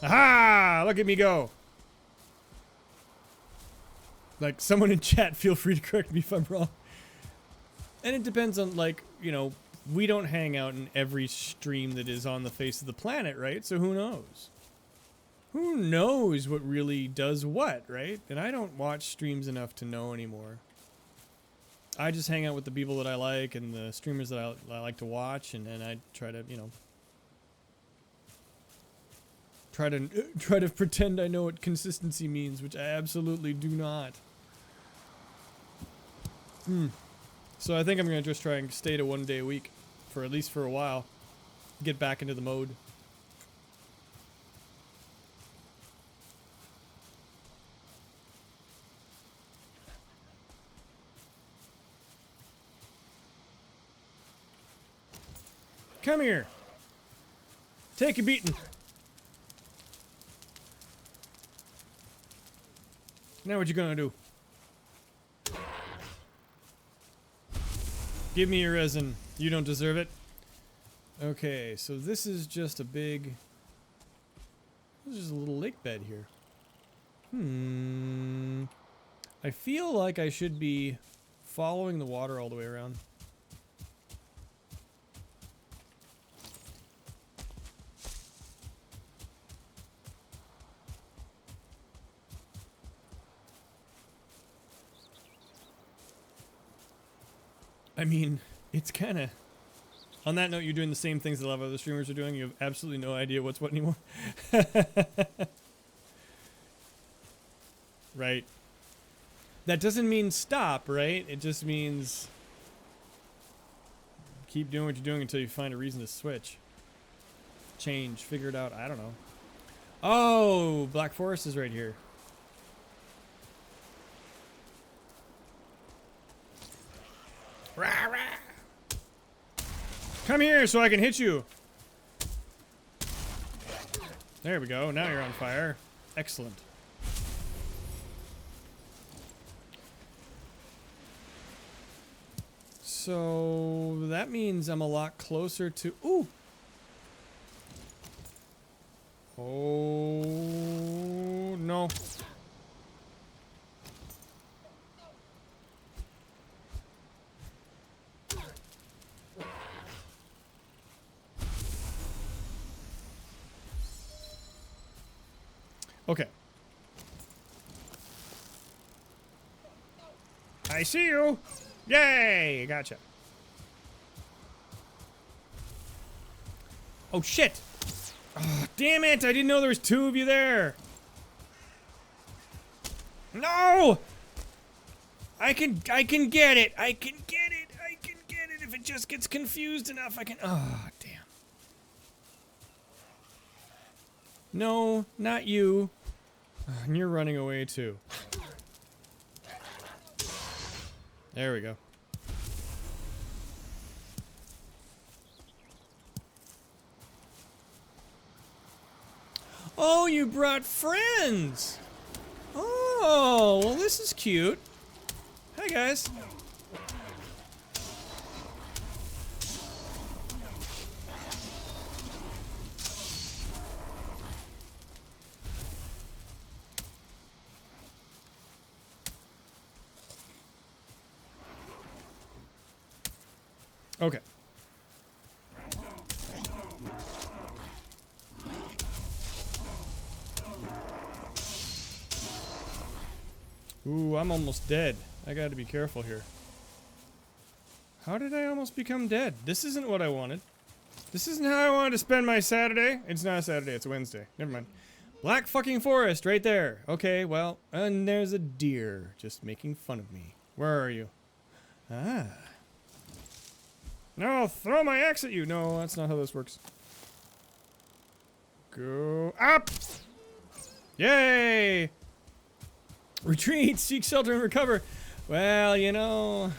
Aha! Look at me go! Like, someone in chat, feel free to correct me if I'm wrong. And it depends on, like, you know, we don't hang out in every stream that is on the face of the planet, right? So who knows? Who knows what really does what, right? And I don't watch streams enough to know anymore. I just hang out with the people that I like and the streamers that I like to watch, and I try to, you know, try to pretend I know what consistency means, which I absolutely do not. So I think I'm gonna just try and stay to 1 day a week, for at least for a while. Get back into the mode. Come here. Take a beating. Now what you gonna do? Give me your resin. You don't deserve it. Okay, so this is just a big... This is just a little lake bed here. I feel like I should be following the water all the way around. I mean, it's kind of... On that note, you're doing the same things that a lot of other streamers are doing. You have absolutely no idea what's what anymore. Right. That doesn't mean stop, right? It just means... keep doing what you're doing until you find a reason to switch. Change. Figure it out. I don't know. Oh! Black Forest is right here. Rah, rah. Come here so I can hit you. There we go. Now you're on fire. Excellent. So that means I'm a lot closer to... Ooh! Oh, no. Okay. I see you. Yay! Gotcha. Oh, shit. Oh, damn it! I didn't know there was 2 of you there. No! I can get it. I can get it. I can get it. If it just gets confused enough, I can. Oh, damn. No, not you. And you're running away too. There we go. Oh, you brought friends! Oh, well this is cute. Hi guys. Okay. Ooh, I'm almost dead. I gotta be careful here. How did I almost become dead? This isn't what I wanted. This isn't how I wanted to spend my Saturday. It's not a Saturday, it's a Wednesday. Never mind. Black fucking forest right there. Okay, well, and there's a deer just making fun of me. Where are you? Ah. No, throw my axe at you. No, that's not how this works. Go up. Yay. Retreat, seek shelter, and recover. Well, you know,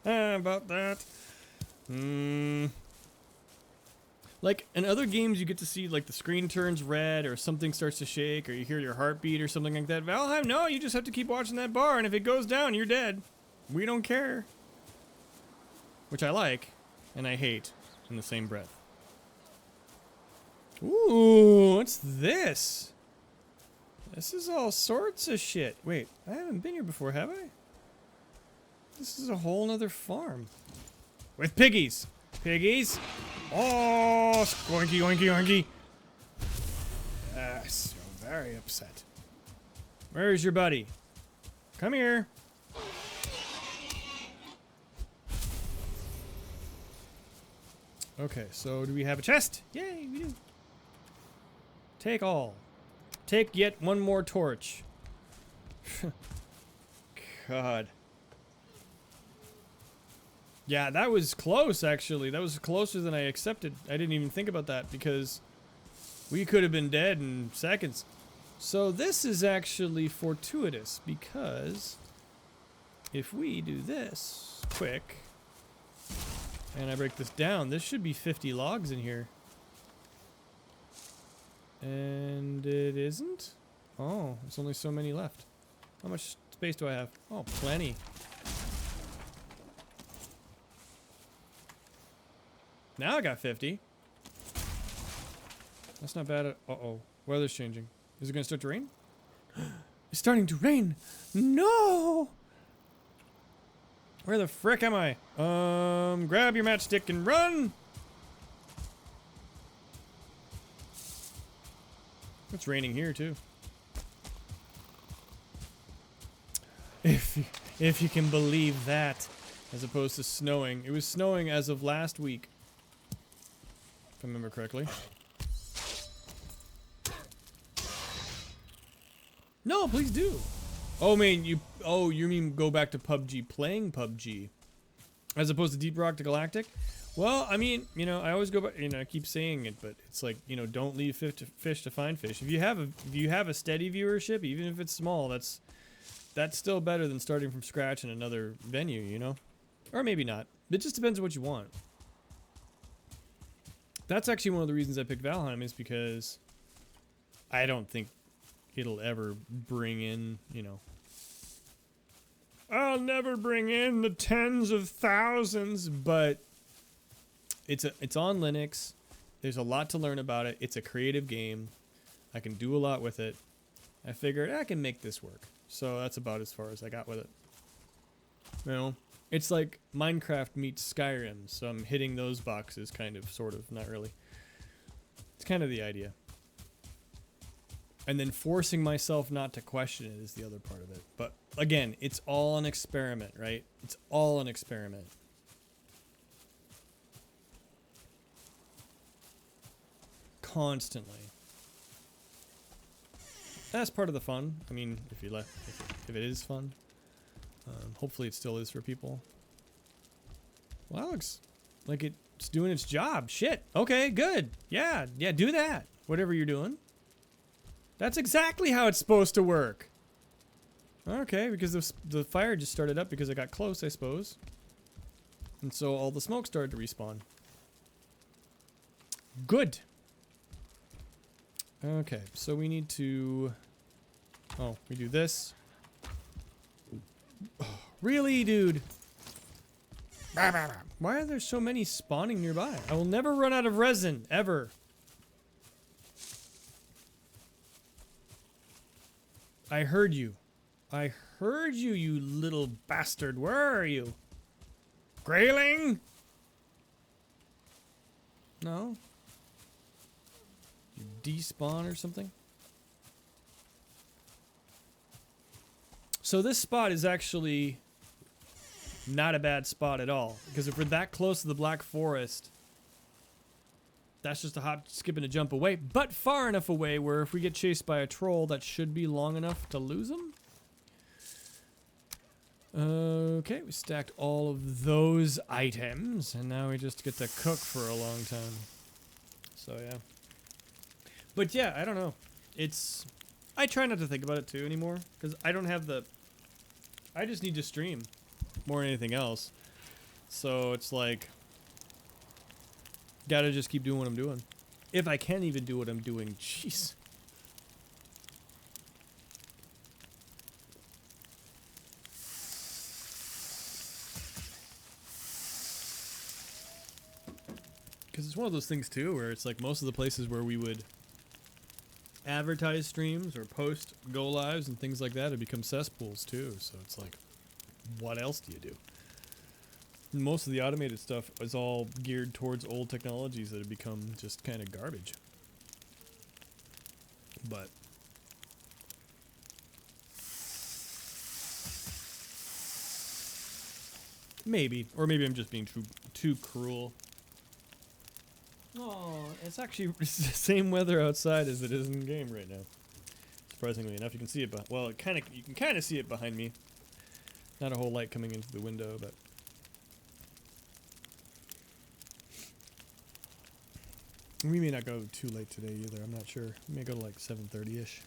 about that. Like, in other games, you get to see, like, the screen turns red, or something starts to shake, or you hear your heartbeat, or something like that. Valheim, no, you just have to keep watching that bar, and if it goes down, you're dead. We don't care. Which I like, and I hate, in the same breath. Ooh, what's this? This is all sorts of shit. Wait, I haven't been here before, have I? This is a whole nother farm. With piggies. Piggies. Oh, squonky, oinky, oinky. So very upset. Where's your buddy? Come here. Okay, so do we have a chest? Yay, we do. Take all. Take yet one more torch. God. Yeah, that was close, actually. That was closer than I accepted. I didn't even think about that because we could have been dead in seconds. So this is actually fortuitous because if we do this quick and I break this down, this should be 50 logs in here. And it isn't? Oh, there's only so many left. How much space do I have? Oh, plenty. Now I got 50. That's not bad. Uh-oh. Weather's changing. Is it going to start to rain? It's starting to rain. No! Where the frick am I? Grab your matchstick and run! It's raining here too. If you can believe that, as opposed to snowing. It was snowing as of last week, if I remember correctly. No, please do. Oh, man, you mean go back to PUBG, playing PUBG, as opposed to Deep Rock to Galactic? Well, I mean, you know, I always go back, you know, I keep saying it, but it's like, you know, don't leave fish to find fish. If you have a steady viewership, even if it's small, that's still better than starting from scratch in another venue, you know? Or maybe not. It just depends on what you want. That's actually one of the reasons I picked Valheim, is because I don't think it'll ever bring in, you know, I'll never bring in the tens of thousands, but it's on Linux. There's a lot to learn about it. It's a creative game. I can do a lot with it. I figured I can make this work. So that's about as far as I got with it. You know, it's like Minecraft meets Skyrim. So I'm hitting those boxes, kind of, sort of, not really. It's kind of the idea. And then forcing myself not to question it is the other part of it. But again, it's all an experiment, right? It's all an experiment. constantly. That's part of the fun. I mean, if it is fun. Hopefully it still is for people. Well, that looks like it's doing its job. Shit. Okay, good. Yeah, do that. Whatever you're doing. That's exactly how it's supposed to work. Okay, because the fire just started up because it got close, I suppose. And so all the smoke started to respawn. Good. Okay, so we need to... Oh, we do this. Oh, really, dude? Why are there so many spawning nearby? I will never run out of resin, ever. I heard you. I heard you, you little bastard. Where are you? Grayling? No? You despawn or something? So this spot is actually not a bad spot at all. Because if we're that close to the Black Forest, that's just a hop, skip, and a jump away. But far enough away where if we get chased by a troll, that should be long enough to lose them. Okay, we stacked all of those items. And now we just get to cook for a long time. So yeah. But yeah, I don't know. I try not to think about it too anymore. Because I don't have I just need to stream more than anything else. So it's like, gotta just keep doing what I'm doing. If I can even do what I'm doing, jeez. Because it's one of those things too, where it's like most of the places where we would advertise streams or post go lives and things like that have become cesspools too. So it's like, what else do you do? Most of the automated stuff is all geared towards old technologies that have become just kind of garbage. But maybe, or maybe I'm just being too cruel. Oh, it's actually the same weather outside as it is in game right now. Surprisingly enough, you can see it. Well, you can kind of see it behind me. Not a whole light coming into the window, but we may not go too late today either. I'm not sure. We may go to like 7:30-ish.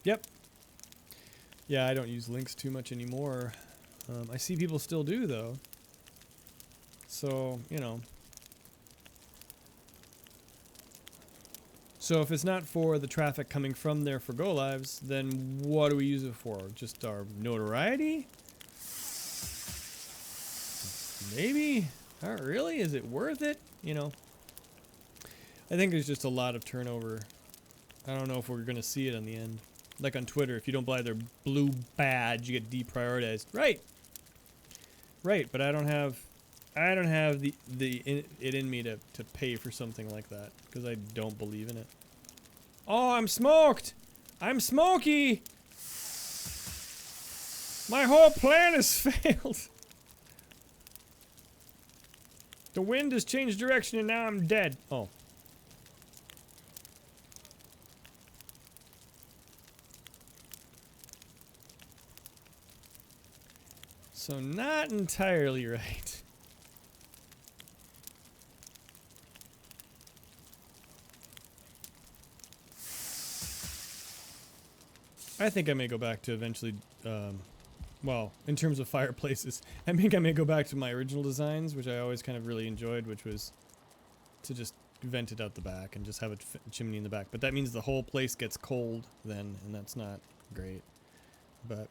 Yep. Yeah, I don't use links too much anymore. I see people still do, though. So, you know. So if it's not for the traffic coming from there for go lives, then what do we use it for? Just our notoriety? Maybe? Not really? Is it worth it? You know. I think there's just a lot of turnover. I don't know if we're going to see it on the end. Like on Twitter, if you don't buy their blue badge, you get deprioritized. Right. Right, but I don't have it in me to pay for something like that because I don't believe in it. Oh, I'm smoked. I'm smoky. My whole plan has failed. The wind has changed direction and now I'm dead. Oh. So not entirely right. I think I may go back to eventually, well, in terms of fireplaces, I think I may go back to my original designs, which I always kind of really enjoyed, which was to just vent it out the back and just have a chimney in the back. But that means the whole place gets cold then, and that's not great. But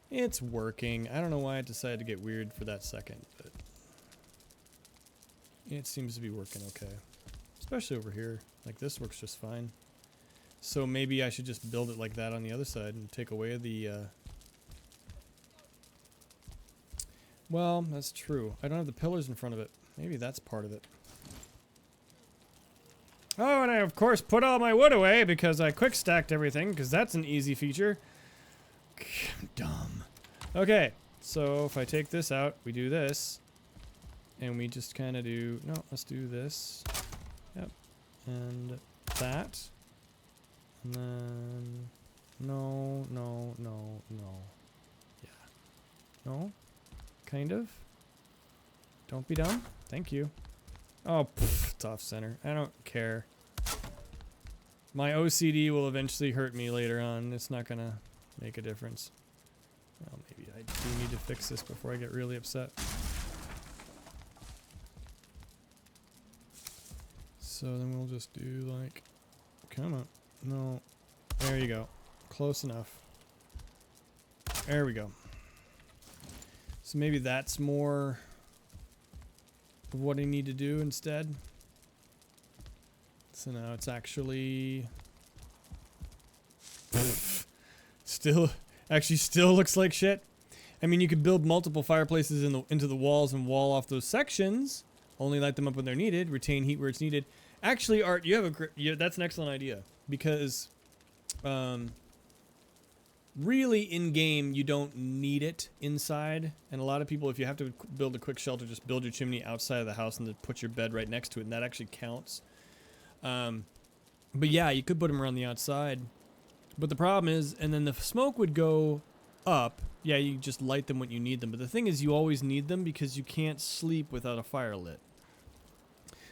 it's working. I don't know why I decided to get weird for that second, but it seems to be working okay. Especially over here. Like this works just fine. So maybe I should just build it like that on the other side and take away the, well, that's true. I don't have the pillars in front of it. Maybe that's part of it. Oh, and I of course put all my wood away because I quick stacked everything because that's an easy feature. I'm dumb. Okay, so if I take this out, we do this. And we just kind of do... No, let's do this. Yep. And that. And then... No, no, no, no. Yeah. No? Kind of? Don't be dumb. Thank you. Oh, pff, it's off center. I don't care. My OCD will eventually hurt me later on. It's not gonna make a difference. Well, maybe I do need to fix this before I get really upset. So then we'll just do like... Come on. No. There you go. Close enough. There we go. So maybe that's more of what I need to do instead. So now it's actually still looks like shit. I mean, you could build multiple fireplaces into the walls and wall off those sections. Only light them up when they're needed. Retain heat where it's needed. Actually, Art, you have that's an excellent idea because, really in game you don't need it inside, and a lot of people, if you have to build a quick shelter, just build your chimney outside of the house and then put your bed right next to it, and that actually counts. But yeah, you could put them around the outside. But the problem is, and then the smoke would go up. Yeah, you just light them when you need them. But the thing is, you always need them because you can't sleep without a fire lit.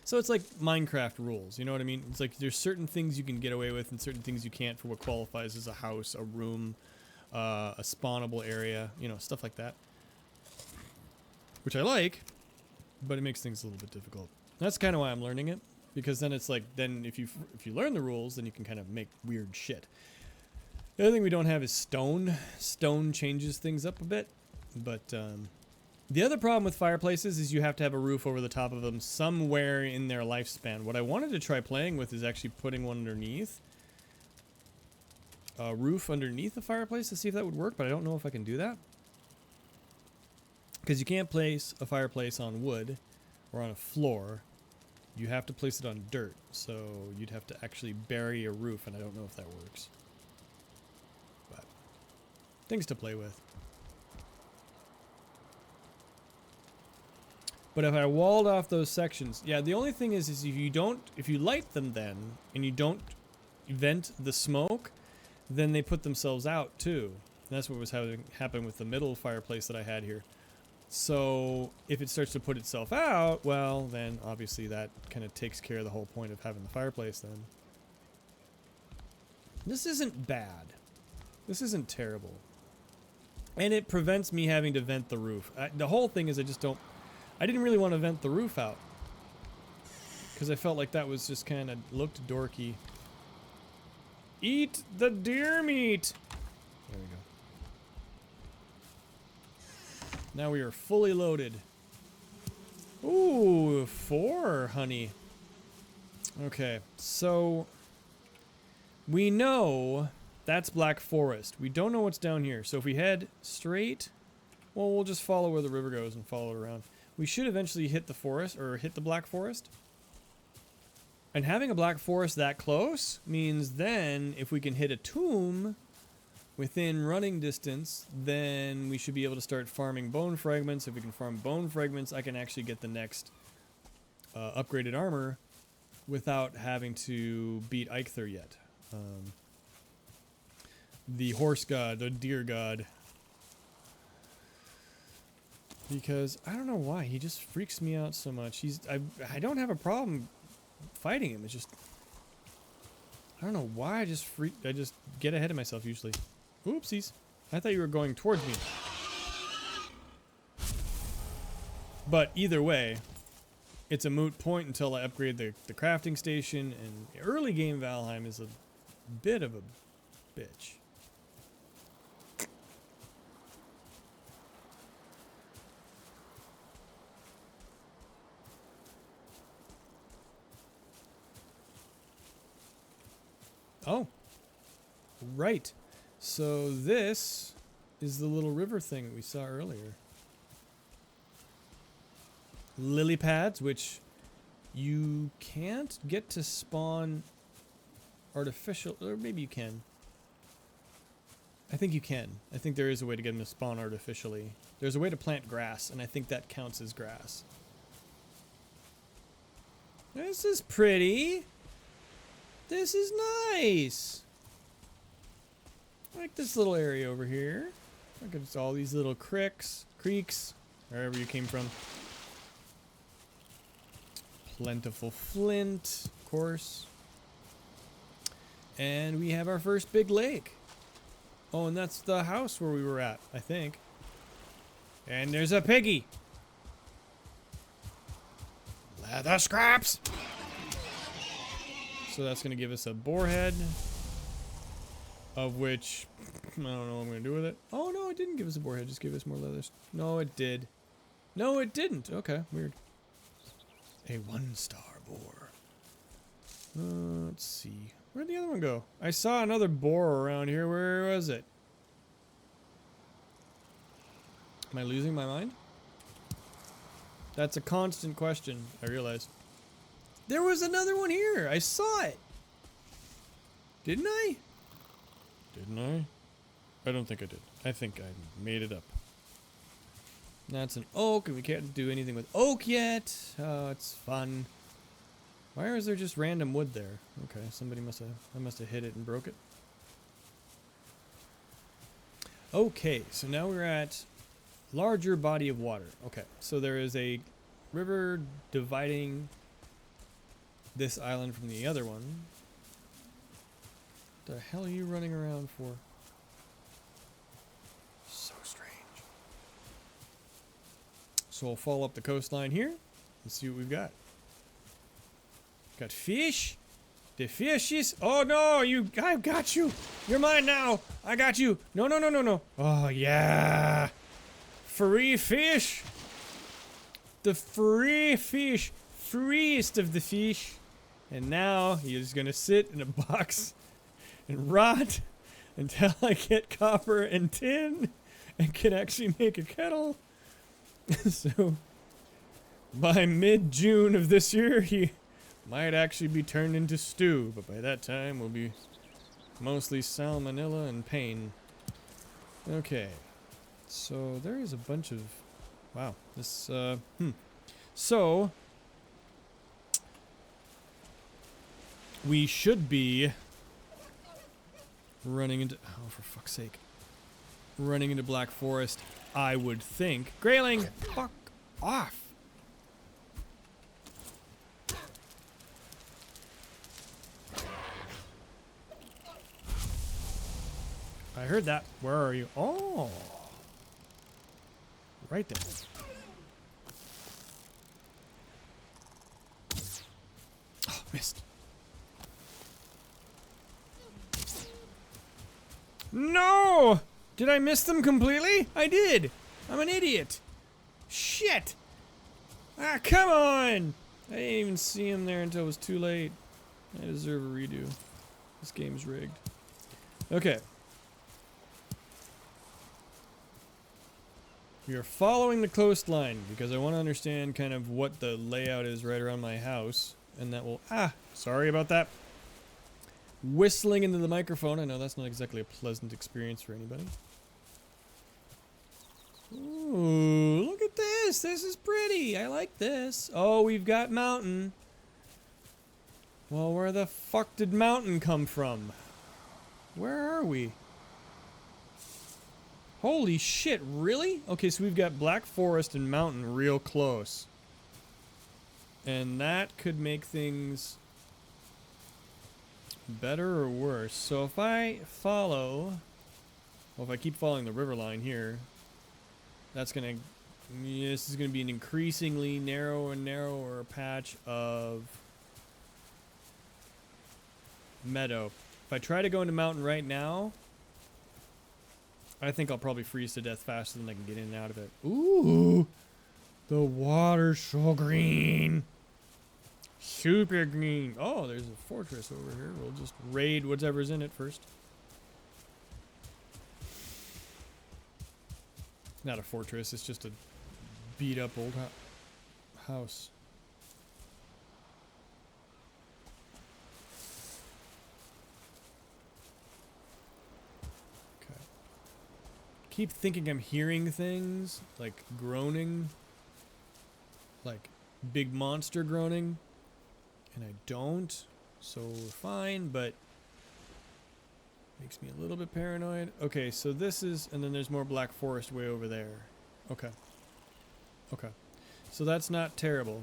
So it's like Minecraft rules, you know what I mean? It's like there's certain things you can get away with and certain things you can't for what qualifies as a house, a room, a spawnable area, you know, stuff like that. Which I like, but it makes things a little bit difficult. That's kind of why I'm learning it. Because then it's like, then if you learn the rules, then you can kind of make weird shit. The other thing we don't have is stone. Stone changes things up a bit. But the other problem with fireplaces is you have to have a roof over the top of them somewhere in their lifespan. What I wanted to try playing with is actually putting one underneath. A roof underneath the fireplace to see if that would work, but I don't know if I can do that. Because you can't place a fireplace on wood or on a floor. You have to place it on dirt, so you'd have to actually bury a roof, and I don't know if that works. But things to play with. But if I walled off those sections, yeah, the only thing is if you light them then, and you don't vent the smoke, then they put themselves out too. And that's what was happening with the middle fireplace that I had here. So if it starts to put itself out, well, then obviously that kind of takes care of the whole point of having the fireplace then. This isn't bad. This isn't terrible. And it prevents me having to vent the roof. The whole thing is I didn't really want to vent the roof out. Because I felt like that was just kind of looked dorky. Eat the deer meat! There we go. Now we are fully loaded. Ooh, 4 honey. Okay, so we know that's Black Forest. We don't know what's down here. So if we head straight, well, we'll just follow where the river goes and follow it around. We should eventually hit the forest, or hit the Black Forest. And having a Black Forest that close means then if we can hit a tomb within running distance, then we should be able to start farming bone fragments. If we can farm bone fragments, I can actually get the next upgraded armor without having to beat Eikthyr yet. The horse god, the deer god. Because I don't know why, he just freaks me out so much. I don't have a problem fighting him. It's just, I don't know why I just get ahead of myself usually. Oopsies. I thought you were going towards me. But either way, it's a moot point until I upgrade the crafting station, and early game Valheim is a bit of a bitch. Oh, right. So this is the little river thing that we saw earlier. Lily pads, which you can't get to spawn artificial, or maybe you can. I think you can. I think there is a way to get them to spawn artificially. There's a way to plant grass, and I think that counts as grass. This is pretty. This is nice. I like this little area over here. Look at all these little creeks, wherever you came from. Plentiful flint, of course. And we have our first big lake. Oh, and that's the house where we were at, I think. And there's a piggy. Leather scraps! So that's going to give us a boar head. Of which, I don't know what I'm going to do with it. Oh, no, it didn't give us a boar head. Just give us more leather. No, it did. No, it didn't. Okay, weird. A 1-star boar. Let's see. Where'd the other one go? I saw another boar around here. Where was it? Am I losing my mind? That's a constant question, I realize. There was another one here. I saw it. Didn't I? Didn't I? I don't think I did. I think I made it up. That's an oak, and we can't do anything with oak yet. Oh, it's fun. Why is there just random wood there? Okay, somebody must have hit it and broke it. Okay, so now we're at larger body of water. Okay, so there is a river dividing this island from the other one. What the hell are you running around for? So strange. So we'll follow up the coastline here and see what we've got. Got fish. The fishes. Oh no, I've got you. You're mine now. I got you. No, no, no, no, no. Oh yeah. Free fish. The free fish. Freest of the fish. And now he is gonna sit in a box and rot until I get copper and tin and can actually make a kettle. So by mid-June of this year, he might actually be turned into stew, but by that time we'll be mostly salmonella and pain. Okay, so there is a bunch of, wow, this, So, we should be running into, oh for fuck's sake, running into Black Forest, I would think. Grayling, fuck off. I heard that. Where are you? Oh. Right there. Oh, missed. No! Did I miss them completely? I did. I'm an idiot. Shit. Ah, come on. I didn't even see him there until it was too late. I deserve a redo. This game's rigged. Okay. We are following the coastline because I want to understand kind of what the layout is right around my house. And that will, sorry about that. Whistling into the microphone. I know that's not exactly a pleasant experience for anybody. Ooh, look at this. This is pretty. I like this. Oh, we've got mountain. Well, where the fuck did mountain come from? Where are we? Holy shit, really? Okay, so we've got Black Forest and mountain real close. And that could make things better or worse. So if I follow, well, if I keep following the river line here, that's gonna, this is gonna be an increasingly narrower and narrower patch of meadow. If I try to go into mountain right now, I think I'll probably freeze to death faster than I can get in and out of it. Ooh, the water's so green. Super green. Oh, there's a fortress over here. We'll just raid whatever's in it first. Not a fortress, it's just a beat up old house. Okay. keep thinking I'm hearing things, like groaning, like big monster groaning, and I don't, so we're fine, but makes me a little bit paranoid. Okay, so this is, and then there's more black forest way over there. Okay. Okay. So that's not terrible.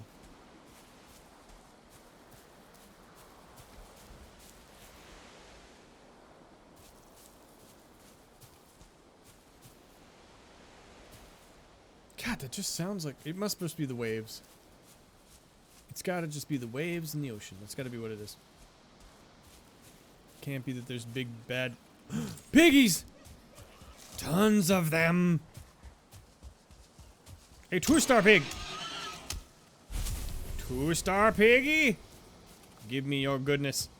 God, that just sounds like... It must just be the waves. It's gotta just be the waves in the ocean. That's gotta be what it is. Can't be that there's big, bad... Piggies! Tons of them! A 2-star pig! 2-star piggy! Give me your goodness.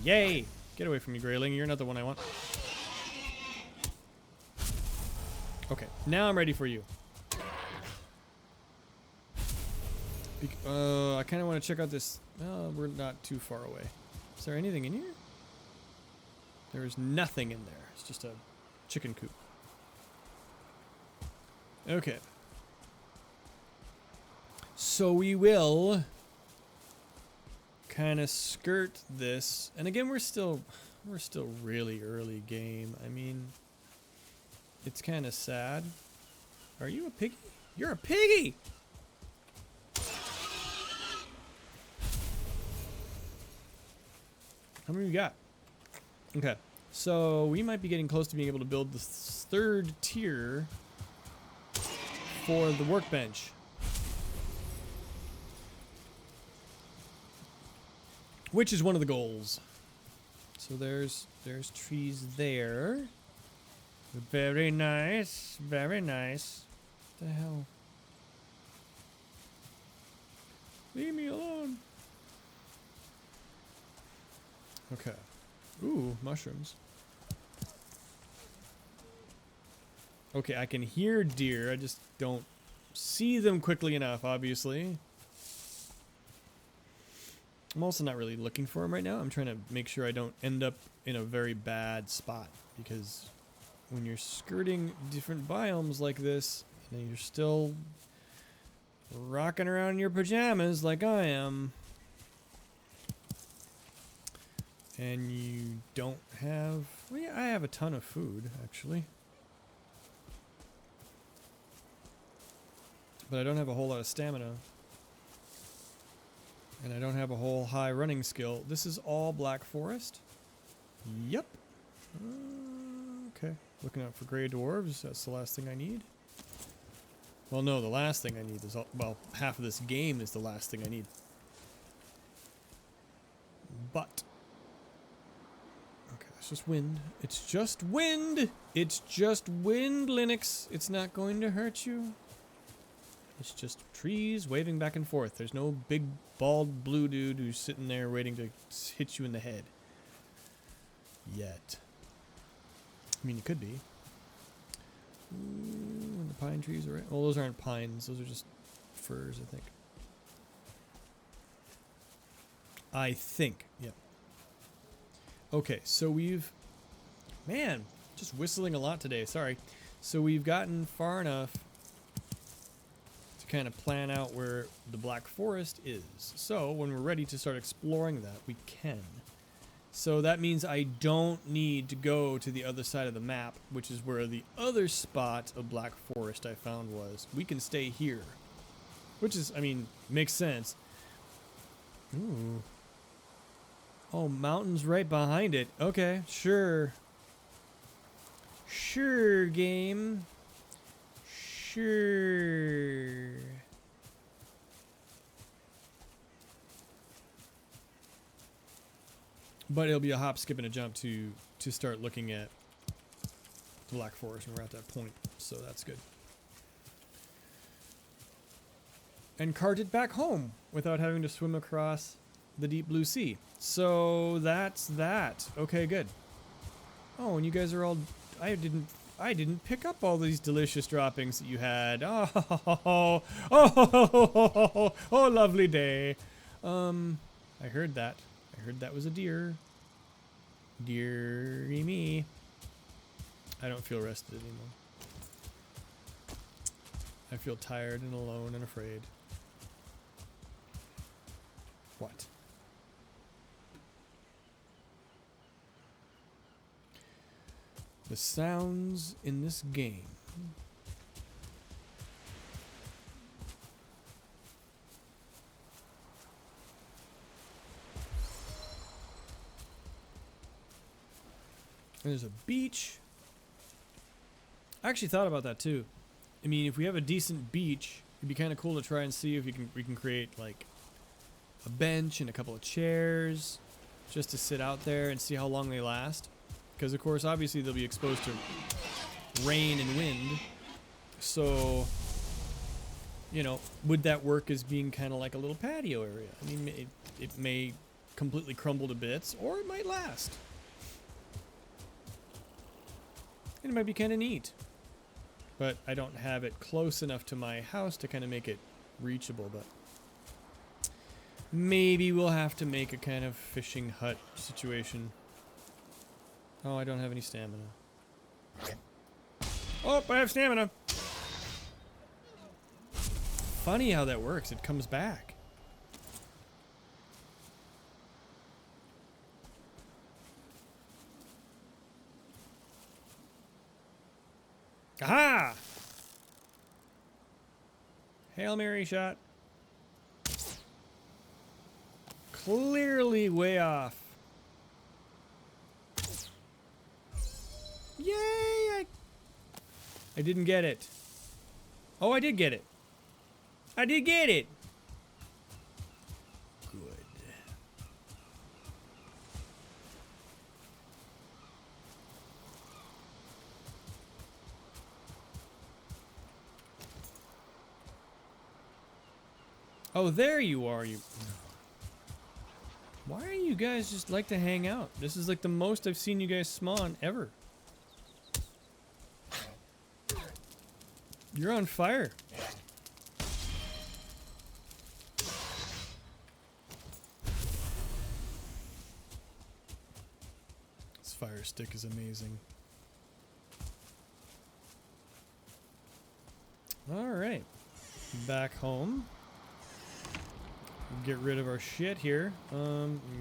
Yay! Get away from me, Grayling. You're not the one I want. Okay, now I'm ready for you. I kind of want to check out this. Oh, we're not too far away. Is there anything in here? There is nothing in there. It's just a chicken coop. Okay. So we will kind of skirt this. And again, we're still really early game. I mean, it's kind of sad. Are you a piggy? You're a piggy! How many we got? Okay. So we might be getting close to being able to build the third tier for the workbench. Which is one of the goals. So there's trees there. Very nice. Very nice. What the hell? Leave me alone. Okay. Ooh, mushrooms. Okay, I can hear deer. I just don't see them quickly enough, obviously. I'm also not really looking for them right now. I'm trying to make sure I don't end up in a very bad spot, because when you're skirting different biomes like this, and you're still rocking around in your pajamas like I am, and you don't have... Well, yeah, I have a ton of food, actually. But I don't have a whole lot of stamina. And I don't have a whole high running skill. This is all black forest? Yep. Okay. Looking out for gray dwarves. That's the last thing I need. Well, no, the last thing I need is... Well, half of this game is the last thing I need. But... It's just wind. It's just wind! It's just wind, Linux. It's not going to hurt you. It's just trees waving back and forth. There's no big, bald, blue dude who's sitting there waiting to hit you in the head. Yet. I mean, it could be. Ooh, and the pine trees are right. Well, those aren't pines. Those are just firs, I think. I think. Yep. Okay, so we've... Man, just whistling a lot today. Sorry. So we've gotten far enough to kind of plan out where the Black Forest is. So when we're ready to start exploring that, we can. So that means I don't need to go to the other side of the map, which is where the other spot of Black Forest I found was. We can stay here. Which is, I mean, makes sense. Ooh. Oh, mountains right behind it. Okay, sure. Sure, game. Sure. But it'll be a hop, skip, and a jump to start looking at the Black Forest when we're at that point. So that's good. And cart it back home without having to swim across the deep blue sea. So that's that. Okay, good. Oh, and you guys are all... I didn't pick up all these delicious droppings that you had. Oh, lovely day. I heard that. I heard that was a deer. Deary me. I don't feel rested anymore. I feel tired and alone and afraid. What? The sounds in this game. There's a beach. I actually thought about that too. I mean, if we have a decent beach, it'd be kind of cool to try and see if we can create like a bench and a couple of chairs just to sit out there and see how long they last. Because of course, obviously they'll be exposed to rain and wind. So, you know, would that work as being kind of like a little patio area? I mean, it may completely crumble to bits, or it might last. And it might be kind of neat. But I don't have it close enough to my house to kind of make it reachable, but maybe we'll have to make a kind of fishing hut situation. Oh, I don't have any stamina. Oh, I have stamina. Funny how that works. It comes back. Aha! Hail Mary shot. Clearly way off. Yay! I didn't get it. Oh, I did get it. I did get it. Good. Oh, there you are, you... Why are you guys just like to hang out? This is like the most I've seen you guys spawn ever. You're on fire. This fire stick is amazing. Alright. Back home. Get rid of our shit here.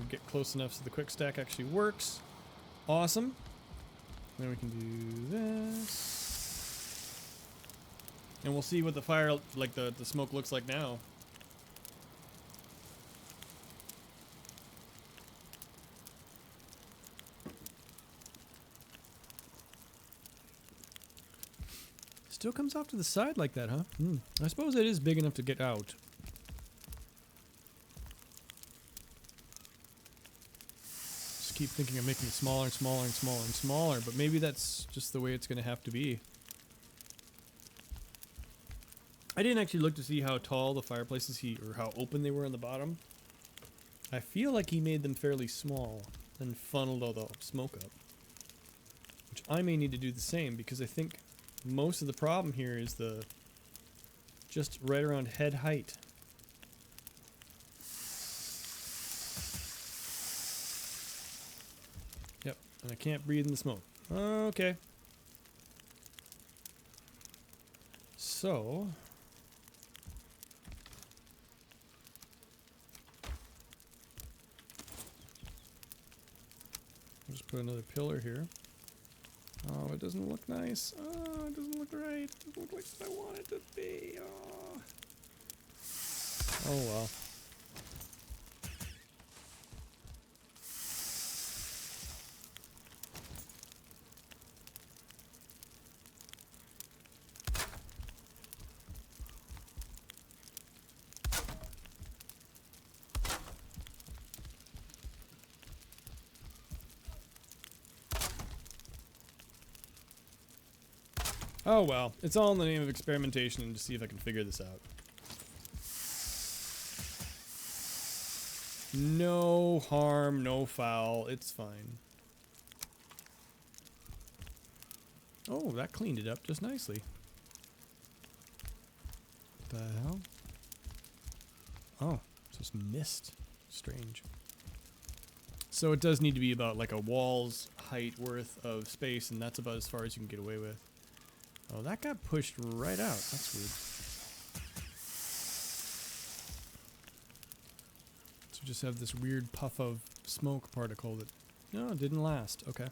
Get close enough so the quick stack actually works. Awesome. Then we can do this. And we'll see what the fire, like the smoke looks like now. Still comes off to the side like that, huh? I suppose it is big enough to get out. Just keep thinking of making it smaller and smaller and smaller and smaller, but maybe that's just the way it's going to have to be. I didn't actually look to see how tall the fireplaces or how open they were on the bottom. I feel like he made them fairly small and funneled all the smoke up. Which I may need to do the same because I think most of the problem here is just right around head height. Yep, and I can't breathe in the smoke. Okay. So... I'll just put another pillar here. Oh, it doesn't look nice. Oh, it doesn't look right. It doesn't look like I want it to be. Oh, oh well. Oh well, it's all in the name of experimentation and to see if I can figure this out. No harm, no foul, it's fine. Oh, that cleaned it up just nicely. What the hell? Oh, it's just mist. Strange. So it does need to be about like a wall's height worth of space, and that's about as far as you can get away with. Oh, that got pushed right out. That's weird. So just have this weird puff of smoke particle that, no, it didn't last. Okay.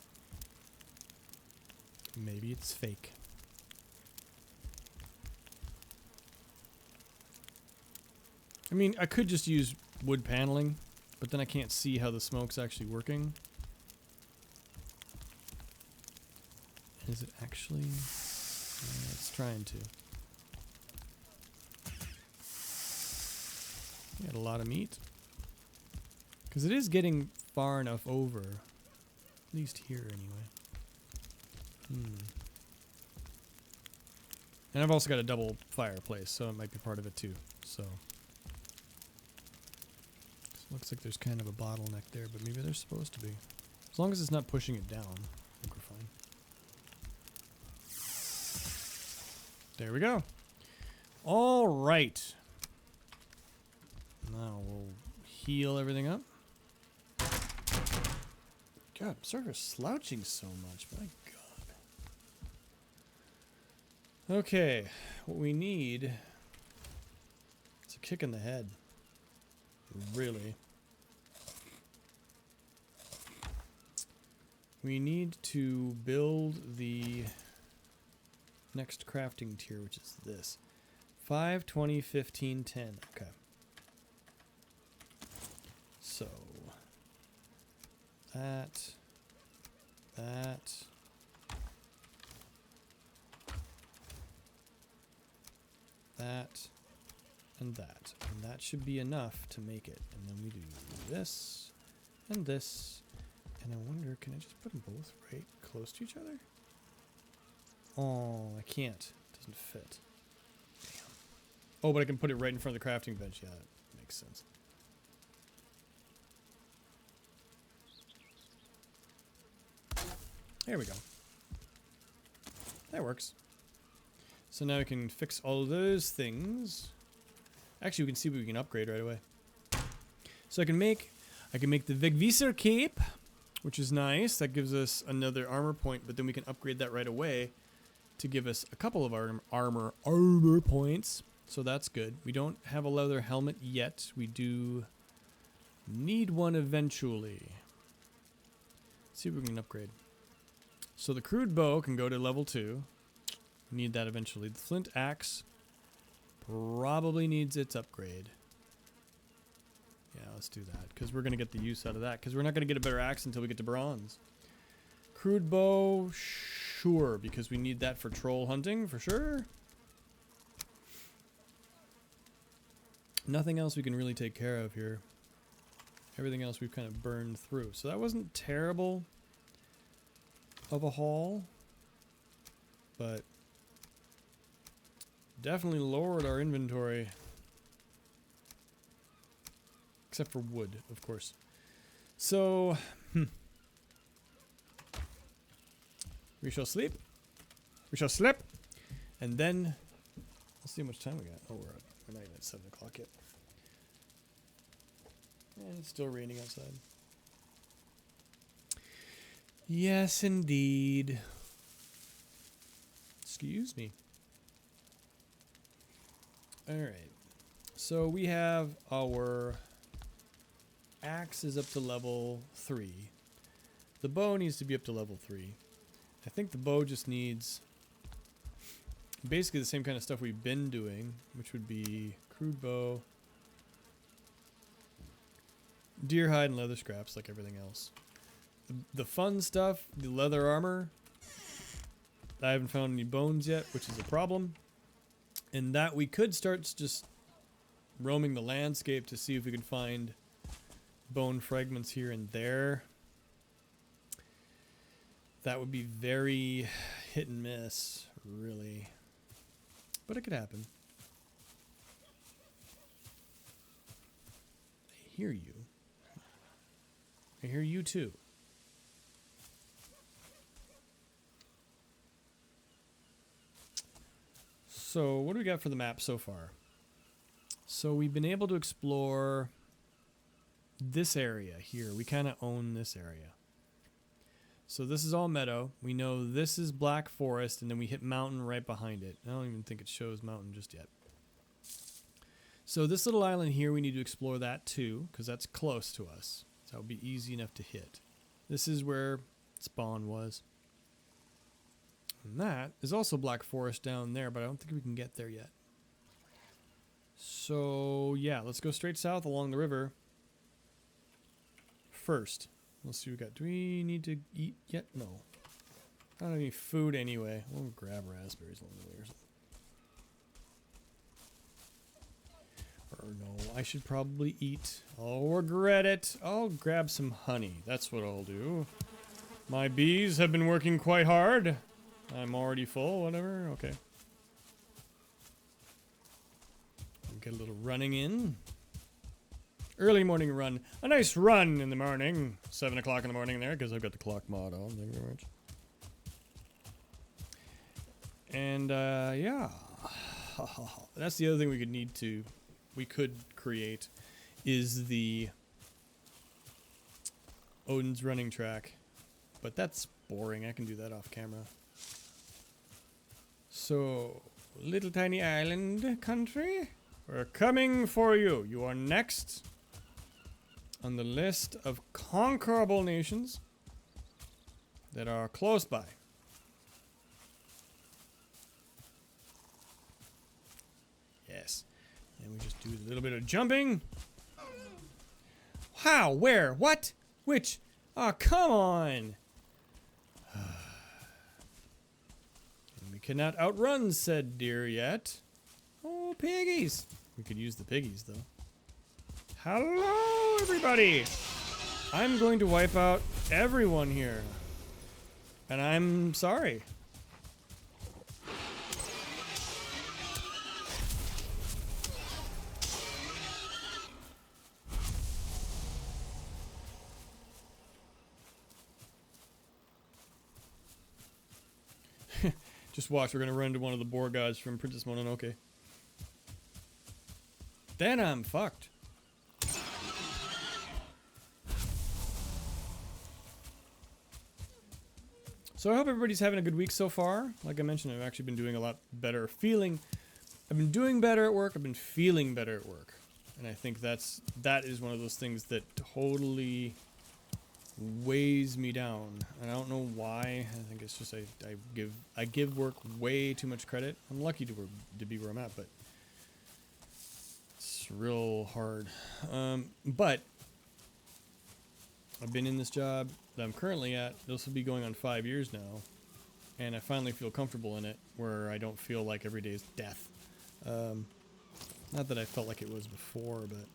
Maybe it's fake. I mean, I could just use wood paneling, but then I can't see how the smoke's actually working. Is it actually? It's trying to. Got a lot of meat. Because it is getting far enough over. At least here, anyway. And I've also got a double fireplace, so it might be part of it too. So looks like there's kind of a bottleneck there, but maybe there's supposed to be. As long as it's not pushing it down, I think we're fine. There we go. All right. Now we'll heal everything up. God, I'm sorry for slouching so much. My God. Okay, what we need is a kick in the head. Really. We need to build the next crafting tier, which is this. 5, 20, 15, 10. Okay. So that, and that. And that should be enough to make it. And then we do this, and this. And I wonder, can I just put them both right close to each other? Oh, I can't. It doesn't fit. Damn. Oh, but I can put it right in front of the crafting bench. Yeah, that makes sense. There we go. That works. So now we can fix all of those things. Actually, we can see what we can upgrade right away. So I can make the Wegwieser cape, which is nice. That gives us another armor point, but then we can upgrade that right away to give us a couple of armor points. So that's good. We don't have a leather helmet yet. We do need one eventually. Let's see if we can upgrade. So the crude bow can go to level 2. We need that eventually. The flint axe probably needs its upgrade. Yeah, let's do that, because we're going to get the use out of that, because we're not going to get a better axe until we get to bronze. Crude bow, sure, because we need that for troll hunting, for sure. Nothing else we can really take care of here. Everything else we've kind of burned through. So that wasn't terrible of a haul, but definitely lowered our inventory. Except for wood, of course. So, we shall sleep. We shall slip. And then, let's see how much time we got. Oh, we're not even at 7 o'clock yet. And it's still raining outside. Yes, indeed. Excuse me. Alright. So we have our axe is up to level 3. The bow needs to be up to level 3. I think the bow just needs basically the same kind of stuff we've been doing, which would be crude bow, deer hide, and leather scraps like everything else. The fun stuff, the leather armor, I haven't found any bones yet, which is a problem. And that we could start just roaming the landscape to see if we can find bone fragments here and there. That would be very hit and miss, really. But it could happen. I hear you. I hear you too. So what do we got for the map so far? So we've been able to explore this area here. We kind of own this area. So this is all meadow. We know this is black forest, and then we hit mountain right behind it. I don't even think it shows mountain just yet. So this little island here, we need to explore that too, because that's close to us. So that would be easy enough to hit. This is where spawn was. And that is also black forest down there, but I don't think we can get there yet. So yeah, let's go straight south along the river. First, let's see what we got. Do we need to eat yet? No. I don't have any food anyway. We'll grab raspberries along the way or something. Or no, I should probably eat. I'll regret it. I'll grab some honey. That's what I'll do. My bees have been working quite hard. I'm already full, whatever. Okay. Get a little running in. Early morning run. A nice run in the morning. 7 o'clock in the morning there, because I've got the clock mod on. Thank you very much. And, yeah. That's the other thing we could create, is the Odin's running track. But that's boring. I can do that off camera. So, little tiny island country. We're coming for you. You are next on the list of conquerable nations that are close by. Yes. And we just do a little bit of jumping. How? Where? What? Which? Oh, come on. And we cannot outrun said deer yet. Oh, piggies. We could use the piggies, though. Hello, everybody. I'm going to wipe out everyone here. And I'm sorry. Just watch, we're going to run into one of the boar gods from Princess Mononoke. Then I'm fucked. So I hope everybody's having a good week so far. Like I mentioned, I've actually been doing a lot better. I've been doing better at work. I've been feeling better at work. And I think that is one of those things that totally weighs me down. And I don't know why. I think it's just I give work way too much credit. I'm lucky to be where I'm at, but it's real hard. But I've been in this job that I'm currently at. This will be going on 5 years now, and I finally feel comfortable in it, where I don't feel like every day is death. Not that I felt like it was before, but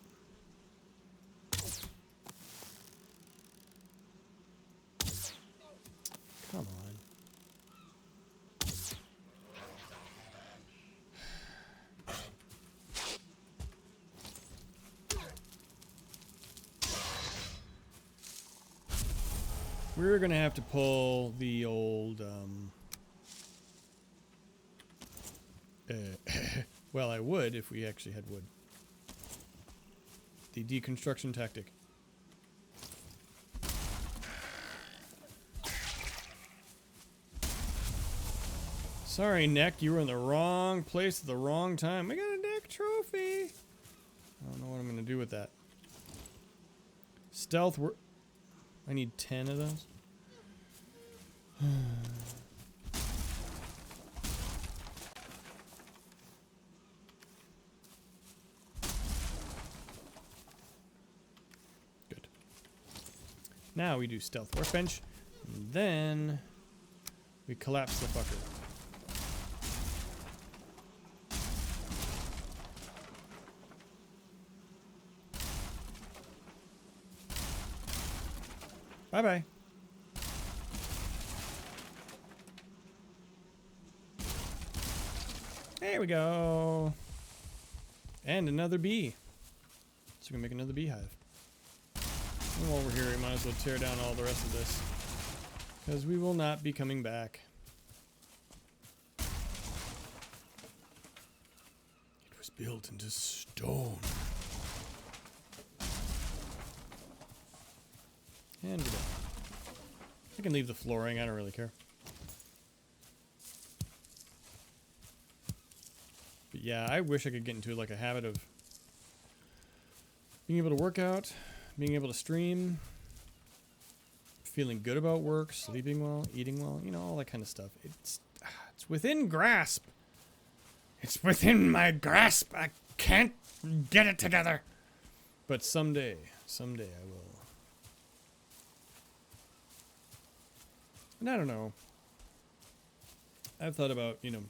come on. We're gonna have to pull the old, well, I would if we actually had wood. The deconstruction tactic. Sorry, Neck, you were in the wrong place at the wrong time. We got a Neck trophy. I don't know what I'm gonna do with that. Stealth, I need 10 of those. Good. Now we do stealth workbench, and then we collapse the fucker. Bye-bye. There we go. And another bee. So we can make another beehive. And while we're here, we might as well tear down all the rest of this, because we will not be coming back. It was built into stone. I can leave the flooring. I don't really care. But yeah, I wish I could get into like a habit of being able to work out, being able to stream, feeling good about work, sleeping well, eating well, you know, all that kind of stuff. It's within grasp. It's within my grasp. I can't get it together. But someday I will. And I don't know. I've thought about, you know,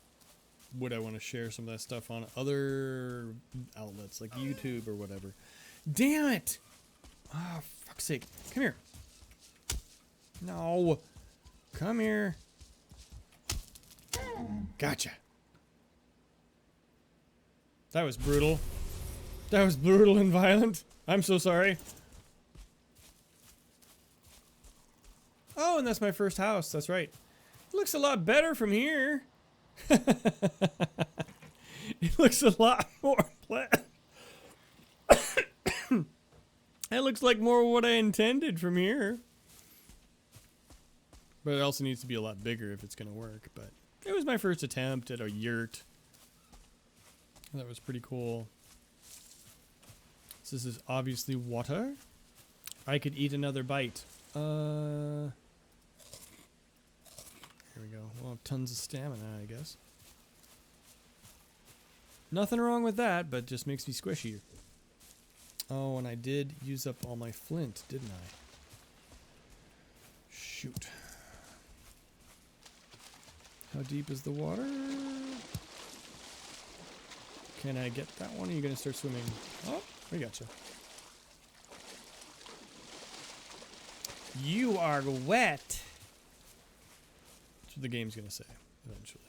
would I want to share some of that stuff on other outlets like YouTube or whatever. Damn it! Oh, fuck's sake. Come here. No. Come here. Gotcha. That was brutal. That was brutal and violent. I'm so sorry. Oh, and that's my first house. That's right. It looks a lot better from here. It looks a lot more It looks like more what I intended from here. But it also needs to be a lot bigger if it's going to work. But it was my first attempt at a yurt. That was pretty cool. So this is obviously water. I could eat another bite. Here we go. We'll have tons of stamina, I guess. Nothing wrong with that, but just makes me squishier. Oh, and I did use up all my flint, didn't I? Shoot. How deep is the water? Can I get that one? Or are you going to start swimming? Oh, we gotcha. You are wet. That's what the game's going to say, eventually.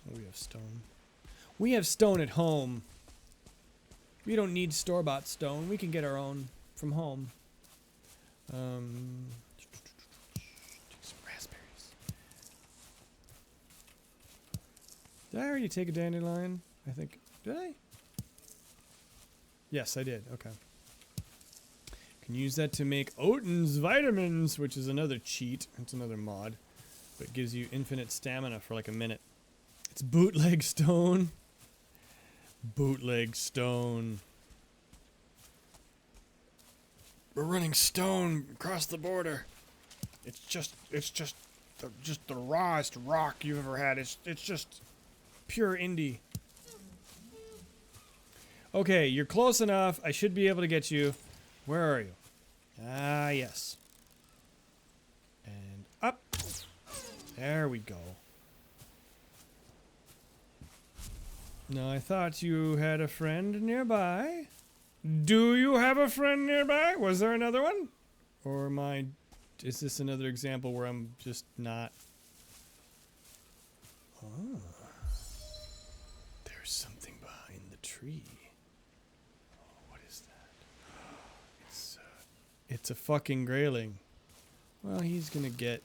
Oh, we have stone. We have stone at home. We don't need store-bought stone. We can get our own from home. Some raspberries. Did I already take a dandelion? I think. Did I? Yes, I did. Okay. Can use that to make Otin's vitamins, which is another cheat. It's another mod. But it gives you infinite stamina for like a minute. It's bootleg stone. Bootleg stone. We're running stone across the border. It's just the rawest rock you've ever had. It's just pure indie. Okay, you're close enough. I should be able to get you. Where are you? Ah, yes. And up. There we go. No, I thought you had a friend nearby. Do you have a friend nearby? Was there another one? Or is this another example where I'm just not? Oh. There's something behind the tree. Oh, what is that? It's a fucking grayling. Well, he's gonna get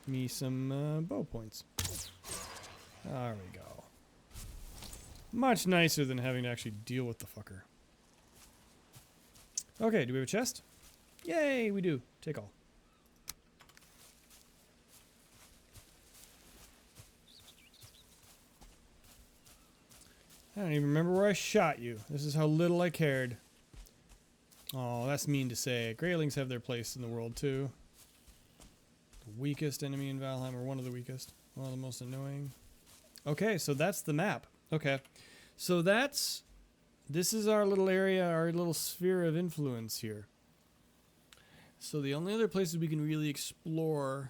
me some bow points. There we go. Much nicer than having to actually deal with the fucker. Okay, do we have a chest? Yay, we do. Take all. I don't even remember where I shot you. This is how little I cared. Oh, that's mean to say. Greylings have their place in the world, too. The weakest enemy in Valheim, or one of the weakest. One of the most annoying. Okay, so that's the map. Okay, so this is our little area, our little sphere of influence here. So the only other places we can really explore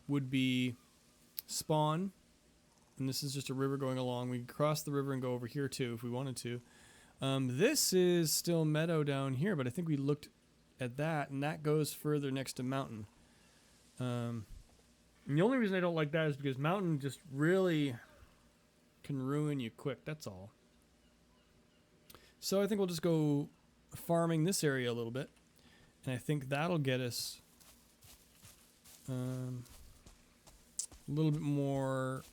would be Spawn, and this is just a river going along. We can cross the river and go over here too if we wanted to. This is still meadow down here, but I think we looked at that, and that goes further next to mountain. And the only reason I don't like that is because mountain just really can ruin you quick, that's all. So I think we'll just go farming this area a little bit. And I think that'll get us a little bit more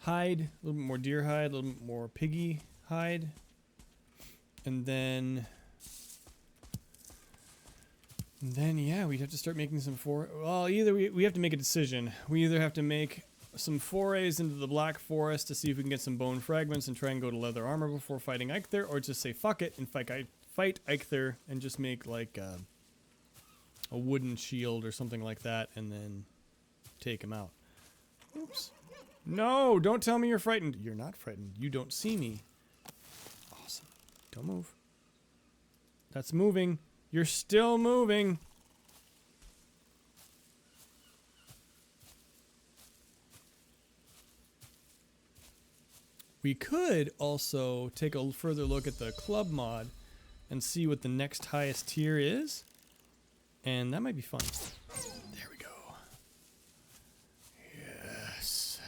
hide, a little bit more deer hide, a little bit more piggy hide. And then yeah, we'd have to start making some well, either we have to make a decision. We either have to make some forays into the Black Forest to see if we can get some bone fragments and try and go to leather armor before fighting Eikthyr, or just say fuck it and fight Eikthyr and just make like a wooden shield or something like that and then take him out. Oops. No, don't tell me you're frightened. You're not frightened. You don't see me. Awesome. Don't move. That's moving. You're still moving. We could also take a further look at the club mod and see what the next highest tier is. And that might be fun. There we go. Yes.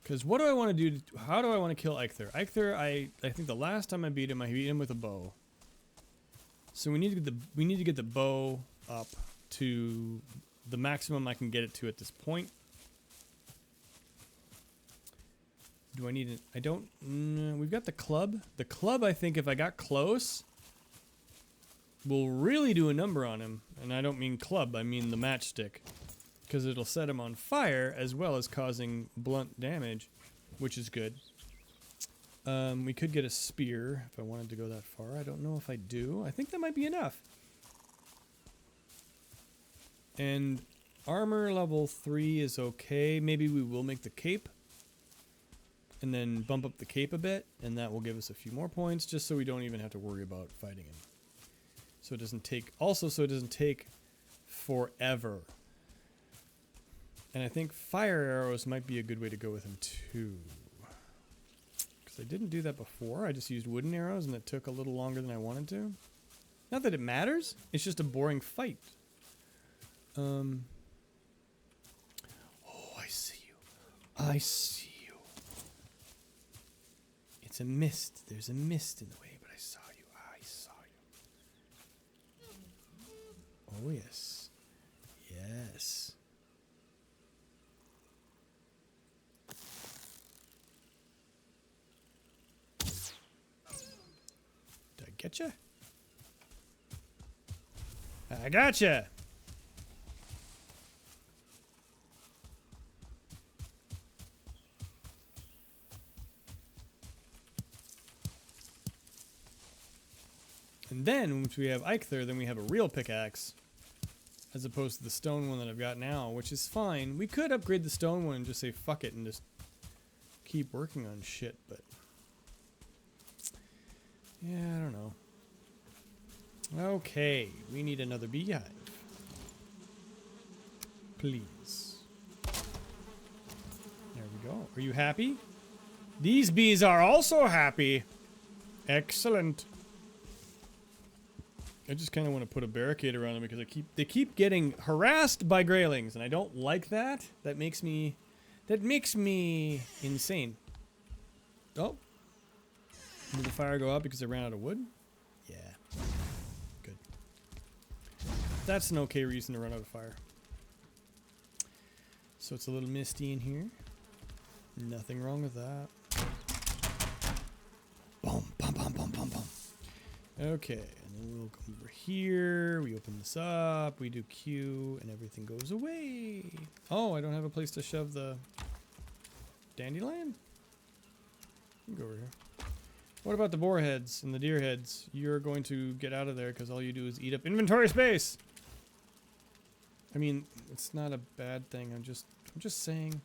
Because what do I want to do? How do I want to kill Eikthyr? Eikthyr, I think the last time I beat him with a bow. So we need to get the bow up to the maximum I can get it to at this point. Do I need it? I don't. We've got the club. The club, I think, if I got close, will really do a number on him. And I don't mean club, I mean the matchstick. Because it'll set him on fire as well as causing blunt damage, which is good. We could get a spear if I wanted to go that far. I don't know if I do. I think that might be enough. And armor level 3 is okay. Maybe we will make the cape. And then bump up the cape a bit, and that will give us a few more points, just so we don't even have to worry about fighting him. So it doesn't take, also so it doesn't take forever. And I think fire arrows might be a good way to go with him too. Because I didn't do that before, I just used wooden arrows and it took a little longer than I wanted to. Not that it matters, it's just a boring fight. Oh, I see you. I see. It's a mist. There's a mist in the way, but I saw you. I saw you. Oh, yes. Yes. Did I get you? I gotcha. And then, once we have Eikthyr, then we have a real pickaxe, as opposed to the stone one that I've got now, which is fine. We could upgrade the stone one and just say fuck it and just keep working on shit, but yeah, I don't know. Okay, we need another beehive. Please. There we go. Are you happy? These bees are also happy. Excellent. I just kind of want to put a barricade around them because they keep getting harassed by greylings, and I don't like that. That makes me insane. Oh, did the fire go out because I ran out of wood? Yeah, good. That's an okay reason to run out of fire. So it's a little misty in here. Nothing wrong with that. Boom, bum, bum, bum, bum, bum. Okay, and then we'll come over here, we open this up, we do Q, and everything goes away. Oh, I don't have a place to shove the dandelion? You can go over here. What about the boar heads and the deer heads? You're going to get out of there because all you do is eat up inventory space! I mean, it's not a bad thing, I'm just saying.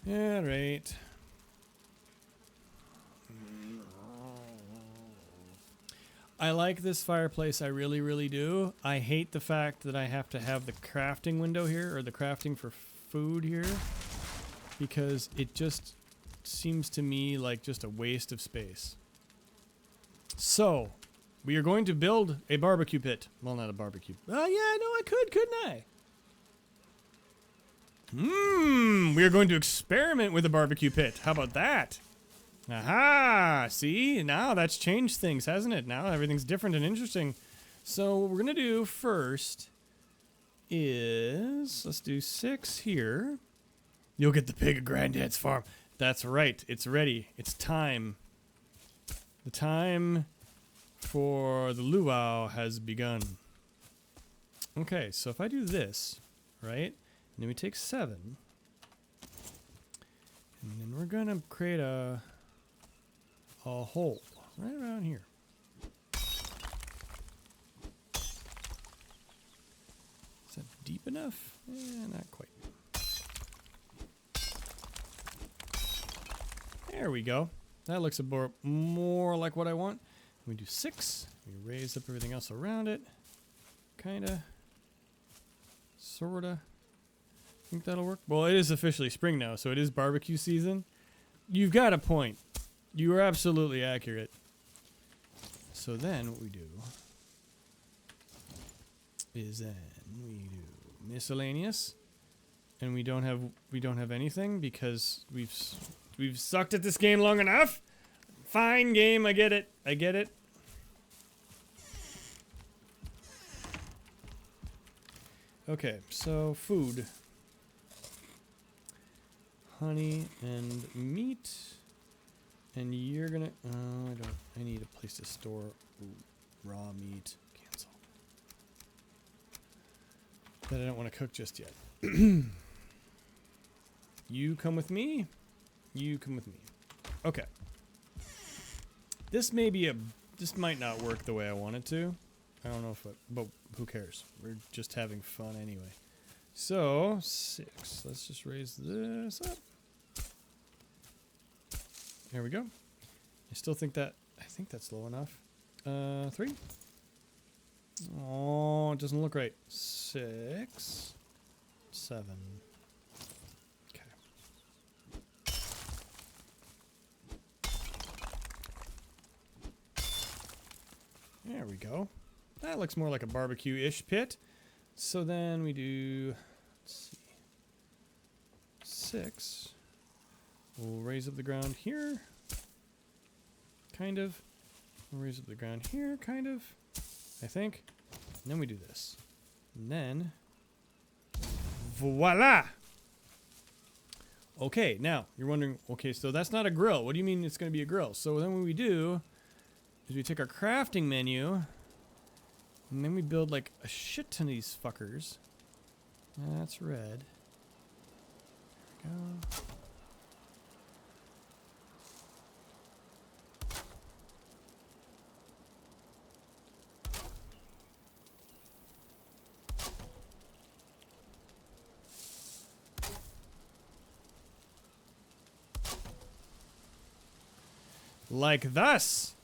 Yeah, right. I like this fireplace, I really, really do. I hate the fact that I have to have the crafting window here, or the crafting for food here, because it just seems to me like just a waste of space. So, we are going to build a barbecue pit. Well, not a barbecue. Oh, yeah, no, I could, couldn't I? We are going to experiment with a barbecue pit. How about that? Aha! See? Now that's changed things, hasn't it? Now everything's different and interesting. So what we're going to do first is... let's do 6 here. You'll get the pig at Granddad's farm. That's right. It's ready. It's time. The time for the luau has begun. Okay, so if I do this, right? And then we take 7. And then we're going to create a hole right around here. Is that deep enough? Not quite. There we go. That looks a more like what I want. We do 6. We raise up everything else around it. Kinda. Sorta. Think that'll work? Well, it is officially spring now, so it is barbecue season. You've got a point. You are absolutely accurate. So then what we do is then we do miscellaneous, and we don't have anything because we've sucked at this game long enough. Fine game, I get it. I get it. Okay, so food. Honey and meat. And you're gonna... I need a place to store raw meat. Cancel. That I don't want to cook just yet. You come with me. You come with me. Okay. This may be this might not work the way I want it to. I don't know if it... but who cares? We're just having fun anyway. So, 6. Let's just raise this up. There we go. I still think that... I think that's low enough. 3. Oh, it doesn't look right. 6. 7. Okay. There we go. That looks more like a barbecue-ish pit. So then we do... let's see. 6. We'll raise up the ground here. Kind of. We'll raise up the ground here, kind of. I think. And then we do this. And then... voila! Okay, now, you're wondering, okay, so that's not a grill. What do you mean it's going to be a grill? So then what we do is we take our crafting menu, and then we build like a shit ton of these fuckers. That's red. There we go. Like thus.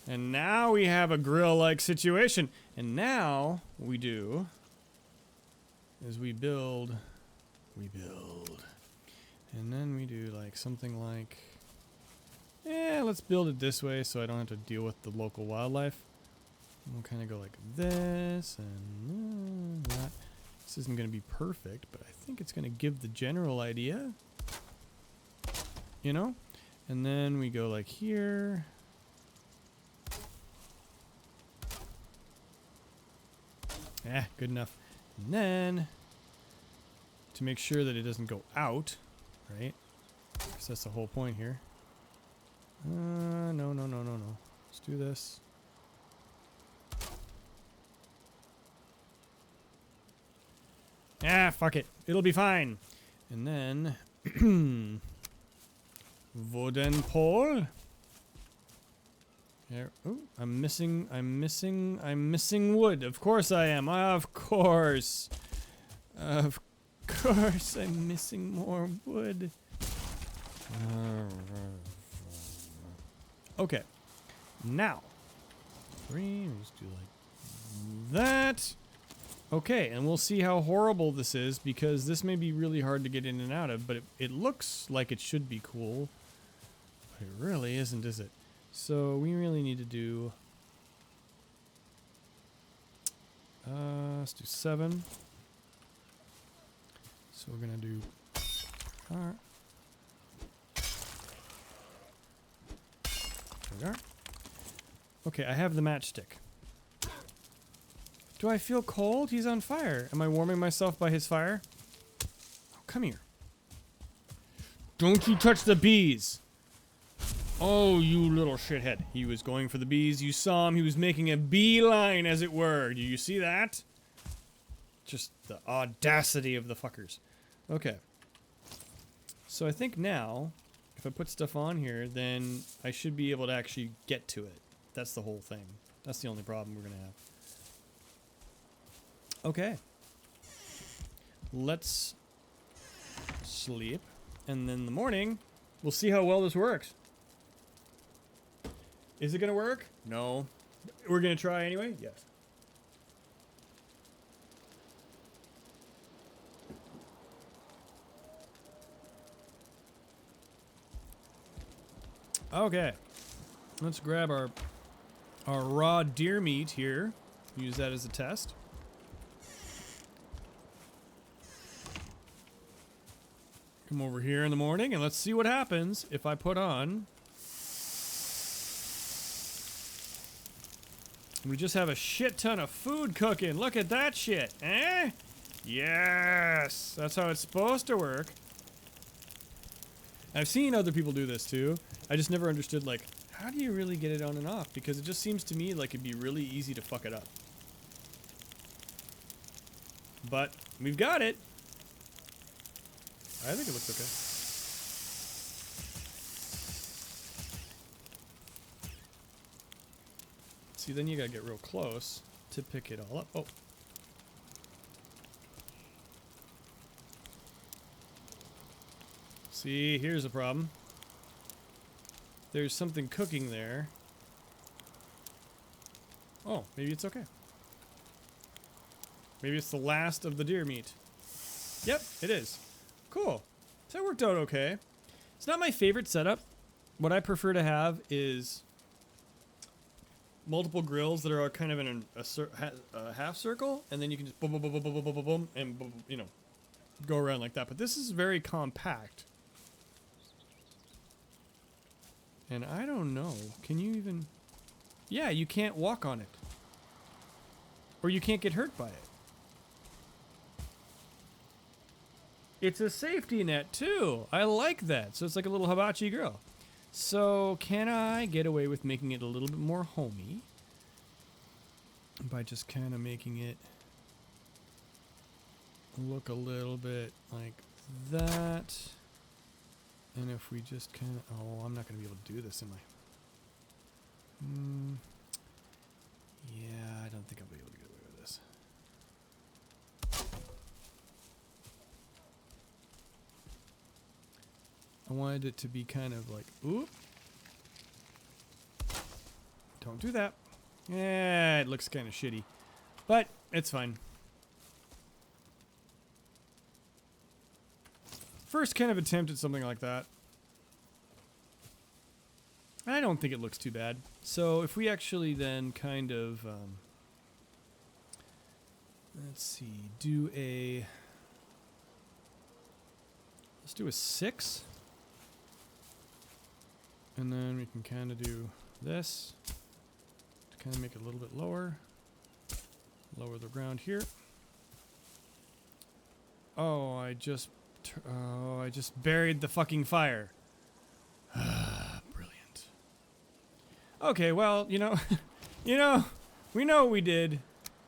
And now we have a grill-like situation. And now what we do is we build. And then we do like something like, let's build it this way so I don't have to deal with the local wildlife. And we'll kind of go like this and that. This isn't going to be perfect, but I think it's going to give the general idea. You know? And then we go like here. Good enough. And then, to make sure that it doesn't go out, right? Because that's the whole point here. No. Let's do this. Fuck it. It'll be fine. And then... wooden pole. Here. Ooh, I'm missing wood. Of course I am. Of course. Of course I'm missing more wood. Okay. Now. 3, just do like that. Okay, and we'll see how horrible this is because this may be really hard to get in and out of, but it looks like it should be cool. It really isn't, is it? So we really need to do... let's do 7. So we're gonna do... we are. Okay, I have the matchstick. Do I feel cold? He's on fire. Am I warming myself by his fire? Oh, come here. Don't you touch the bees! Oh, you little shithead. He was going for the bees. You saw him. He was making a beeline, as it were. Do you see that? Just the audacity of the fuckers. Okay. So I think now, if I put stuff on here, then I should be able to actually get to it. That's the whole thing. That's the only problem we're gonna have. Okay. Let's sleep. And then in the morning, we'll see how well this works. Is it gonna work? No. We're gonna try anyway? Yes. Okay. Let's grab our raw deer meat here. Use that as a test. Come over here in the morning and let's see what happens if I put on. We just have a shit ton of food cooking. Look at that shit, eh? Yes, that's how it's supposed to work. I've seen other people do this too. I just never understood, like, how do you really get it on and off? Because it just seems to me like it'd be really easy to fuck it up. But we've got it. I think it looks okay. See, then you gotta get real close to pick it all up. Oh. See, here's a problem. There's something cooking there. Oh, maybe it's okay. Maybe it's the last of the deer meat. Yep, it is. Cool. So that worked out okay. It's not my favorite setup. What I prefer to have is multiple grills that are kind of in a half circle, and then you can just boom, boom, boom, boom, boom, boom, boom, boom, and boom, you know, go around like that. But this is very compact. And I don't know. Can you even... Yeah, you can't walk on it. Or you can't get hurt by it. It's a safety net, too. I like that. So it's like a little hibachi grill. So can I get away with making it a little bit more homey? By just kind of making it look a little bit like that. And if we just kind of... Oh, I'm not going to be able to do this, am I? Yeah, I don't think I'll be able to get away with this. I wanted it to be kind of like... Oop. Don't do that. Yeah, it looks kind of shitty. But it's fine. First kind of attempt at something like that. I don't think it looks too bad. So if we actually then kind of, let's see, let's do a 6. And then we can kind of do this to kind of make it a little bit lower. Lower the ground here. Oh, I just buried the fucking fire. Brilliant. Okay, well, we know what we did.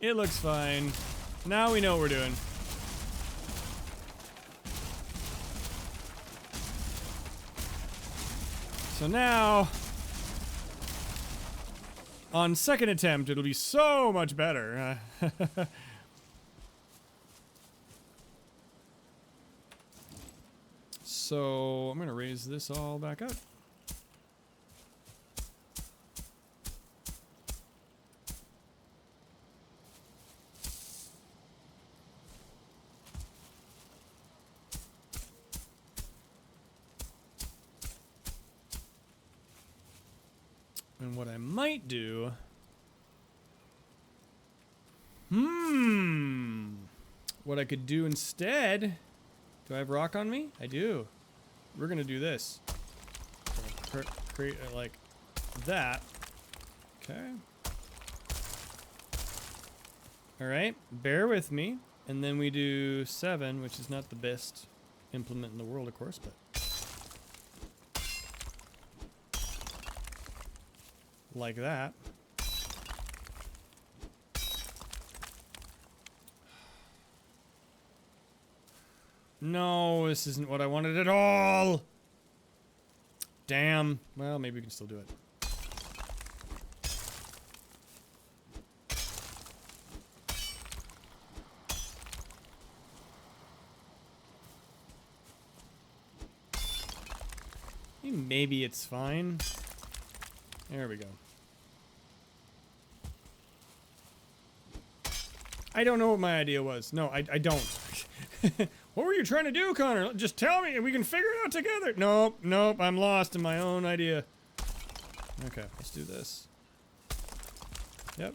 It looks fine. Now we know what we're doing. So now, on second attempt, it'll be so much better. So I'm going to raise this all back up. And what I might do... What I could do instead... Do I have rock on me? I do. We're gonna do this. Create like that. Okay. Alright, bear with me. And then we do 7, which is not the best implement in the world, of course, but... like that. No, this isn't what I wanted at all! Damn. Well, maybe we can still do it. Maybe it's fine. There we go. I don't know what my idea was. No, I don't. What were you trying to do, Connor? Just tell me and we can figure it out together. Nope, nope, I'm lost in my own idea. Okay, let's do this. Yep.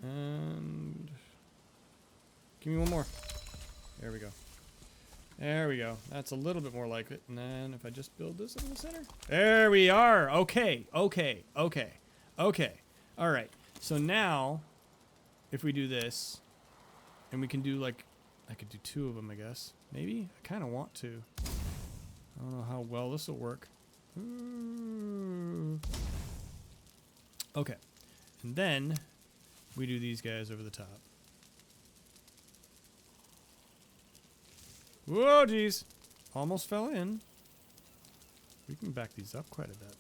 And... give me one more. There we go. There we go. That's a little bit more like it. And then if I just build this in the center. There we are. Okay, okay, okay, okay. All right. So now, if we do this, and we can do like, I could do 2 of them, I guess. Maybe? I kind of want to. I don't know how well this will work. Okay. And then, we do these guys over the top. Whoa, geez. Almost fell in. We can back these up quite a bit.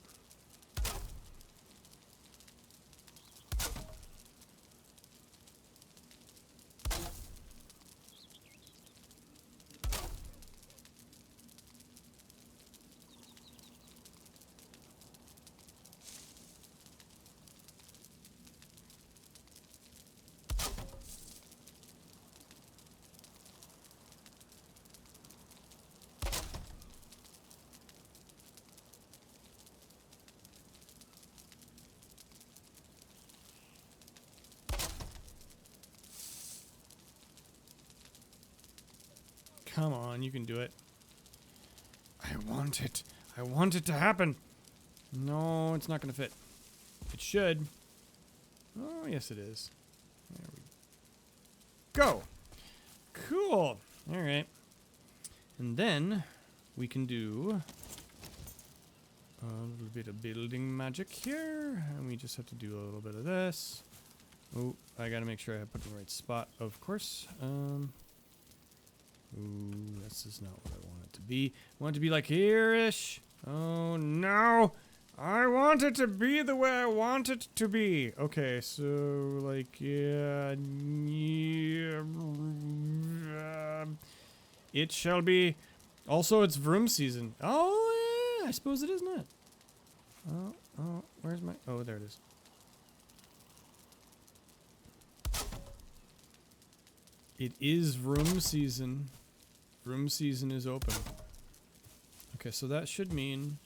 Come on, you can do it. I want it. I want it to happen. No, it's not going to fit. It should. Oh, yes it is. There we go. Cool. All right. And then we can do a little bit of building magic here. And we just have to do a little bit of this. Oh, I got to make sure I put it in the right spot, of course. Ooh, this is not what I want it to be. I want it to be like here-ish. Oh, no. I want it to be the way I want it to be. Okay, so, like, yeah. It shall be. Also, it's vroom season. Oh, yeah. I suppose it is not. Oh, where's my... oh, there it is. It is vroom season. Vroom season is open. Okay, so that should mean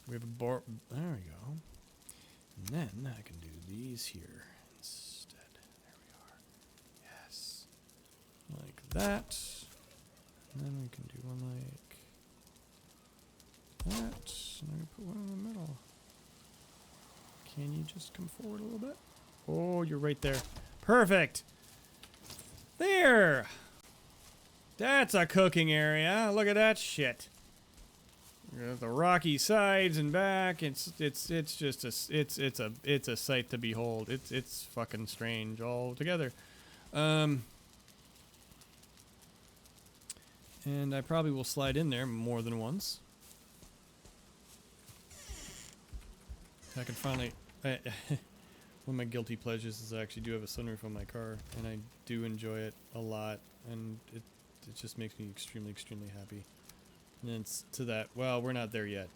we have a bar. There we go. And then I can do these here instead. There we are. Yes. Like that. And then we can do one like that. And then we put one in the middle. Can you just come forward a little bit? Oh, you're right there. Perfect. There! That's a cooking area. Look at that shit. The rocky sides and back. It's just a sight to behold. It's fucking strange altogether. And I probably will slide in there more than once. I can finally. One of my guilty pleasures is I actually do have a sunroof on my car, and I do enjoy it a lot, and it just makes me extremely, extremely happy. And then it's to that, well, we're not there yet.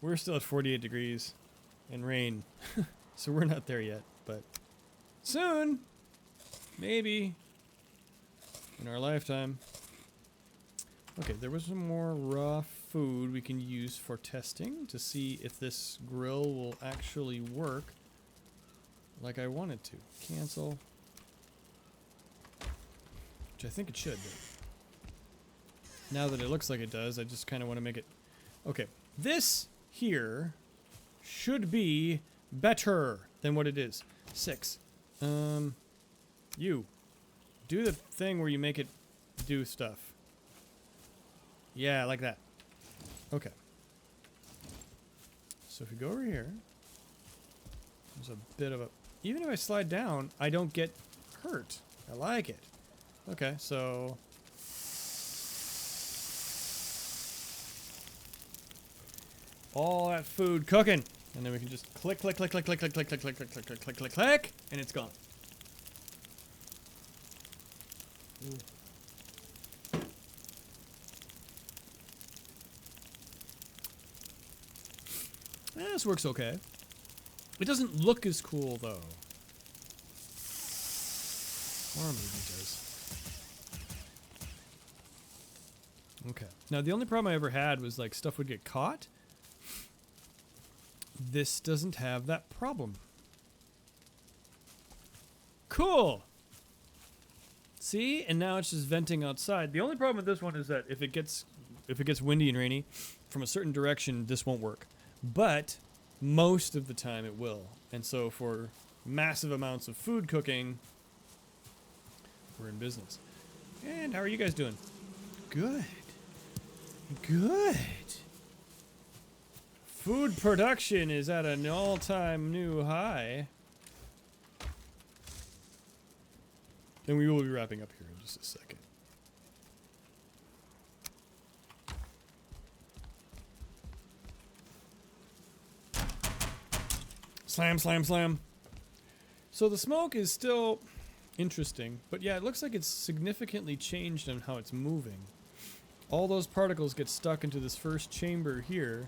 We're still at 48 degrees and rain, so we're not there yet, but soon, maybe, in our lifetime. Okay, there was some more raw food we can use for testing to see if this grill will actually work like I want it to. Cancel. Which I think it should. Now that it looks like it does, I just kind of want to make it Okay, this here should be better than what it is. 6. You. Do the thing where you make it do stuff. Yeah, like that. Okay. So if we go over here, there's a bit of a... Even if I slide down, I don't get hurt. I like it. Okay, so... all that food cooking. And then we can just click, click, click, click, click, click, click, click, click, click, click, click, click, click, click, and it's gone. This works okay. It doesn't look as cool, though. Or maybe it does. Okay. Now, the only problem I ever had was, like, stuff would get caught. This doesn't have that problem. Cool! See? And now it's just venting outside. The only problem with this one is that if it gets windy and rainy, from a certain direction, this won't work. But most of the time it will. And so for massive amounts of food cooking, we're in business. And how are you guys doing? Good. Good. Food production is at an all-time new high. And we will be wrapping up here in just a second. Slam, slam, slam. So the smoke is still interesting, but yeah, it looks like it's significantly changed on how it's moving. All those particles get stuck into this first chamber here.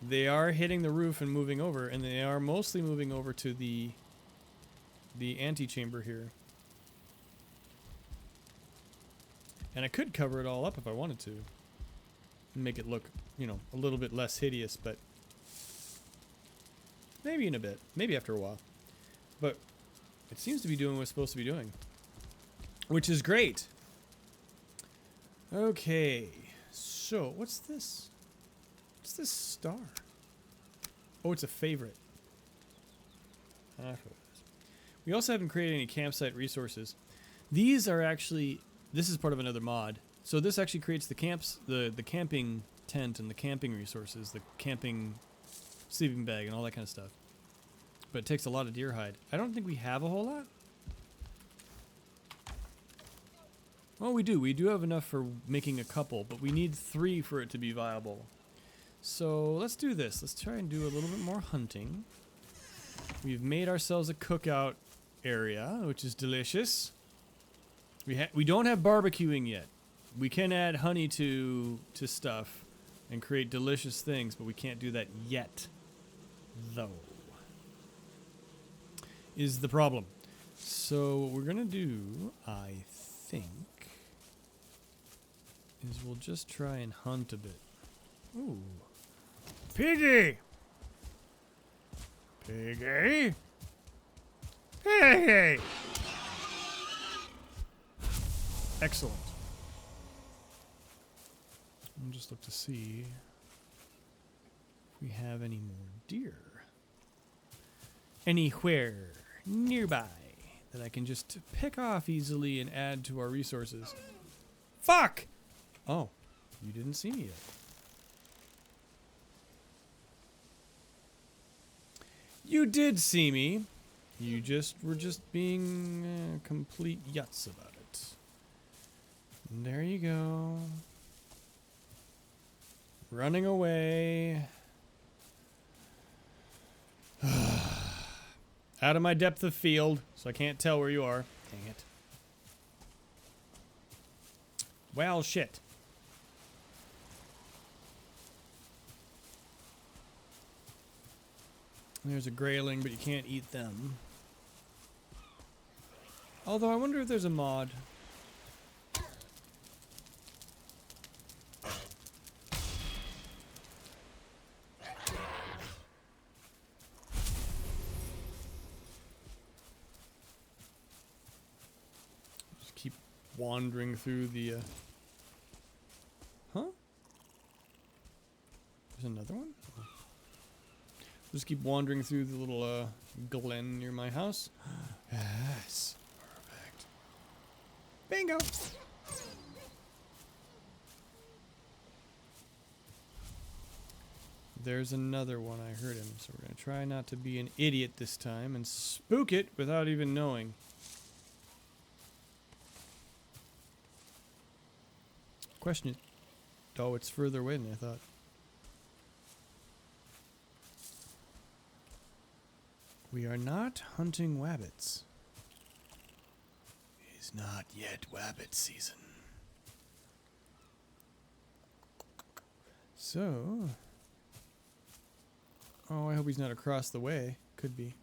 They are hitting the roof and moving over, and they are mostly moving over to the antechamber here. And I could cover it all up if I wanted to. Make it look, you know, a little bit less hideous, but maybe in a bit. Maybe after a while. But it seems to be doing what it's supposed to be doing. Which is great. Okay. So, what's this? What's this star? Oh, it's a favorite. That's what it is. We also haven't created any campsite resources. These are actually... This is part of another mod. So this actually creates the camps, the camping tent and the camping resources, the camping sleeping bag and all that kind of stuff. But it takes a lot of deer hide. I don't think we have a whole lot. Well, we do. We do have enough for making a couple, but we need 3 for it to be viable. So let's do this. Let's try and do a little bit more hunting. We've made ourselves a cookout area, which is delicious. We don't have barbecuing yet. We can add honey to stuff and create delicious things, but we can't do that yet, though. Is the problem. So what we're gonna do, I think, is we'll just try and hunt a bit. Ooh. Piggy! Piggy! Piggy! Excellent. I'll just look to see if we have any more deer. Anywhere nearby that I can just pick off easily and add to our resources. Fuck! Oh, you didn't see me yet. You did see me. You were just being complete yuts about it. And there you go. Running away. Out of my depth of field, so I can't tell where you are. Dang it. Well, shit. There's a grayling, but you can't eat them. Although I wonder if there's a mod. Just keep wandering through the... Huh? There's another one? Just keep wandering through the little glen near my house. Yes. Perfect. Bingo! There's another one. I heard him. So we're going to try not to be an idiot this time and spook it without even knowing. Question it. Oh, it's further away than I thought. We are not hunting wabbits. It is not yet wabbit season. So... Oh, I hope he's not across the way. Could be.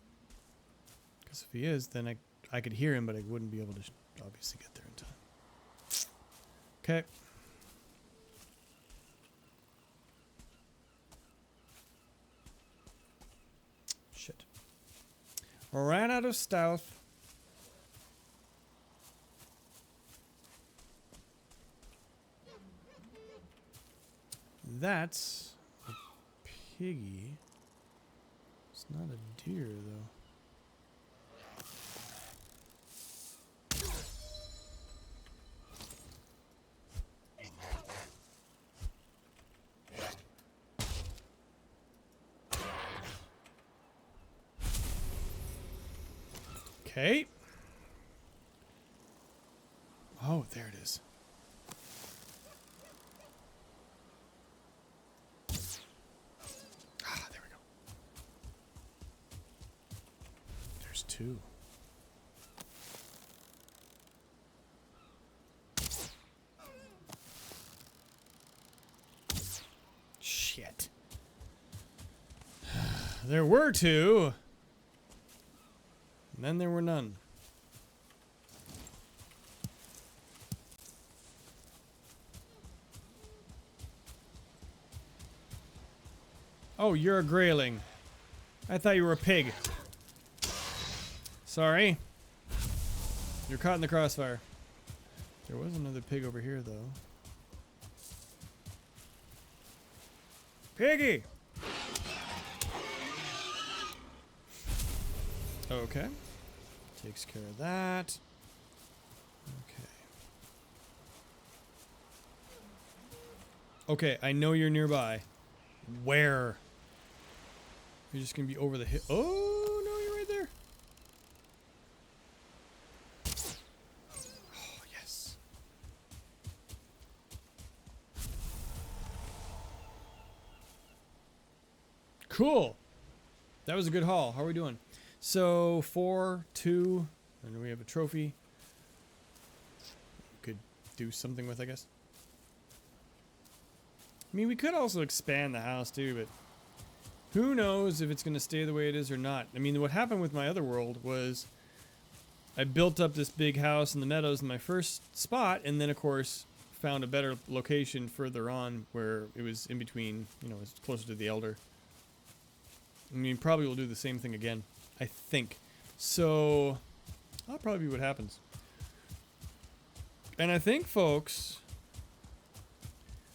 Because if he is, then I could hear him, but I wouldn't be able to obviously get there in time. Okay. Shit. Ran out of stealth. That's a piggy. It's not a deer, though. Okay. Oh, there it is. Ah, there we go. There's two. Shit. There were two. And then there were none. Oh, you're a grayling. I thought you were a pig. Sorry. You're caught in the crossfire. There was another pig over here, though. Piggy! Okay. Takes care of that. Okay. Okay, I know you're nearby. Where? You're just gonna be over the hill. Oh, no, you're right there. Oh, yes. Cool. That was a good haul. How are we doing? So 4, 2, and we have a trophy. Could do something with, I guess. I mean, we could also expand the house too, but who knows if it's going to stay the way it is or not. I mean, what happened with my other world was I built up this big house in the meadows in my first spot, and then of course found a better location further on where it was in between, you know, it's closer to the Elder. I mean, probably we'll do the same thing again. I think. So, that'll probably be what happens. And I think, folks,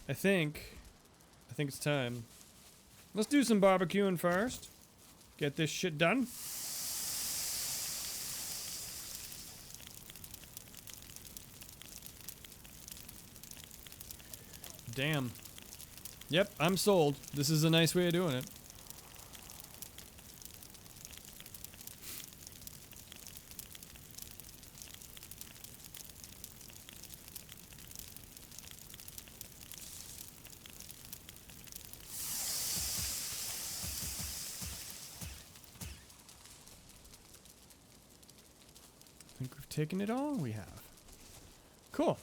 I think it's time. Let's do some barbecuing first. Get this shit done. Damn. Yep, I'm sold. This is a nice way of doing it. I think we've taken it all. We have. Cool.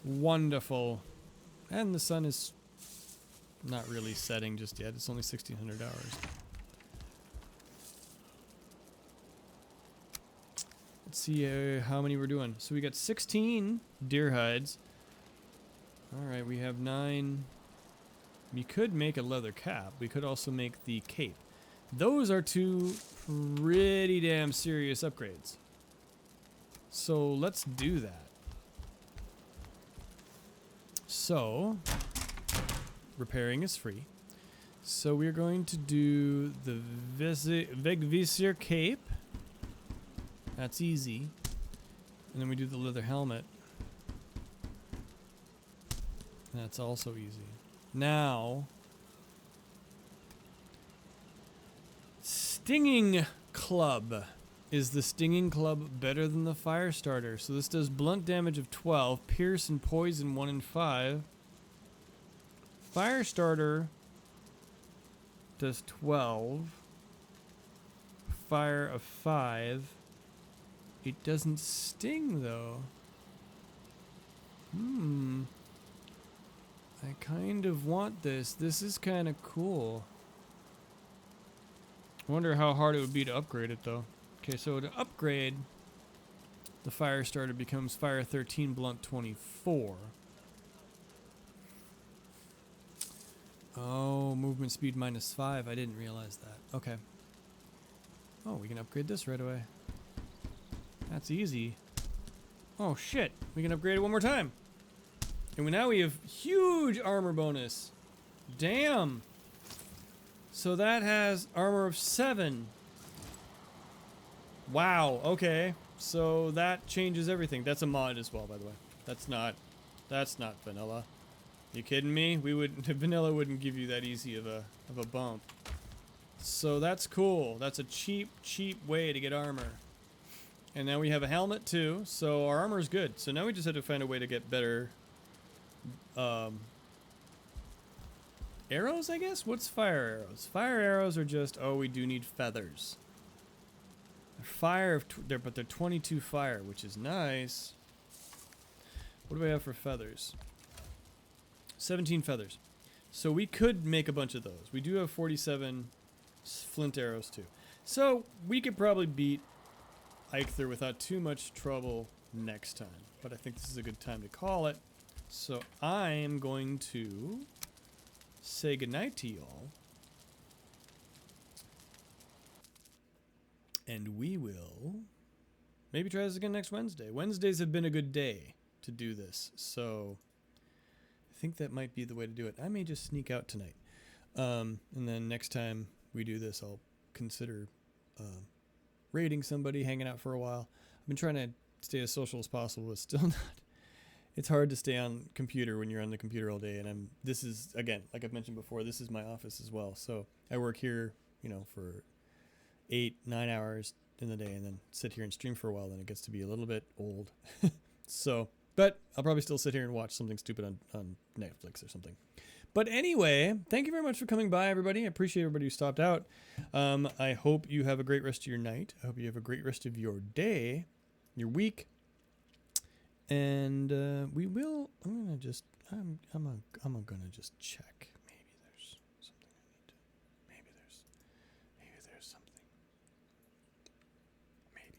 Wonderful. And the sun is not really setting just yet. It's only 1600 hours. Let's see how many we're doing. So we got 16 deer hides. Alright, we have 9. We could make a leather cap. We could also make the cape. Those are two pretty damn serious upgrades. So let's do that. So, repairing is free. So we're going to do the Vegvisir cape. That's easy. And then we do the leather helmet. That's also easy. Now, Stinging Club. Is the Stinging Club better than the Fire Starter? So this does blunt damage of 12, pierce and poison 1 in 5. Fire Starter does 12. Fire of 5. It doesn't sting though. I kind of want this. This is kind of cool. I wonder how hard it would be to upgrade it though. Okay, so to upgrade, the Fire Starter becomes Fire 13, Blunt 24. Oh, movement speed -5. I didn't realize that. Okay. Oh, we can upgrade this right away. That's easy. Oh shit, we can upgrade it one more time. And now we have huge armor bonus. Damn. So that has armor of 7. Wow, okay. So that changes everything. That's a mod as well, by the way. That's not vanilla. You kidding me? Vanilla wouldn't give you that easy of a bump. So that's cool. That's a cheap way to get armor. And now we have a helmet too, so our armor is good. So now we just have to find a way to get better arrows, I guess? What's fire arrows? Fire arrows are just, oh, we do need feathers. But they're 22 fire, which is nice. What do we have for feathers? 17 feathers. So we could make a bunch of those. We do have 47 flint arrows too. So we could probably beat Eikthyr without too much trouble next time. But I think this is a good time to call it. So I'm going to say goodnight to y'all. And we will maybe try this again next Wednesday. Wednesdays have been a good day to do this. So I think that might be the way to do it. I may just sneak out tonight. And then next time we do this, I'll consider raiding somebody, hanging out for a while. I've been trying to stay as social as possible, but still not. It's hard to stay on computer when you're on the computer all day. And this is, again, like I've mentioned before, this is my office as well. So I work here, you know, for 8-9 hours in the day and then sit here and stream for a while. Then it gets to be a little bit old. So, but I'll probably still sit here and watch something stupid on Netflix or something. But anyway, thank you very much for coming by, everybody. I appreciate everybody who stopped out. I hope you have a great rest of your night. I hope you have a great rest of your day, your week. And we will. I'm gonna just check. Maybe there's something I need to. Maybe there's something. Maybe.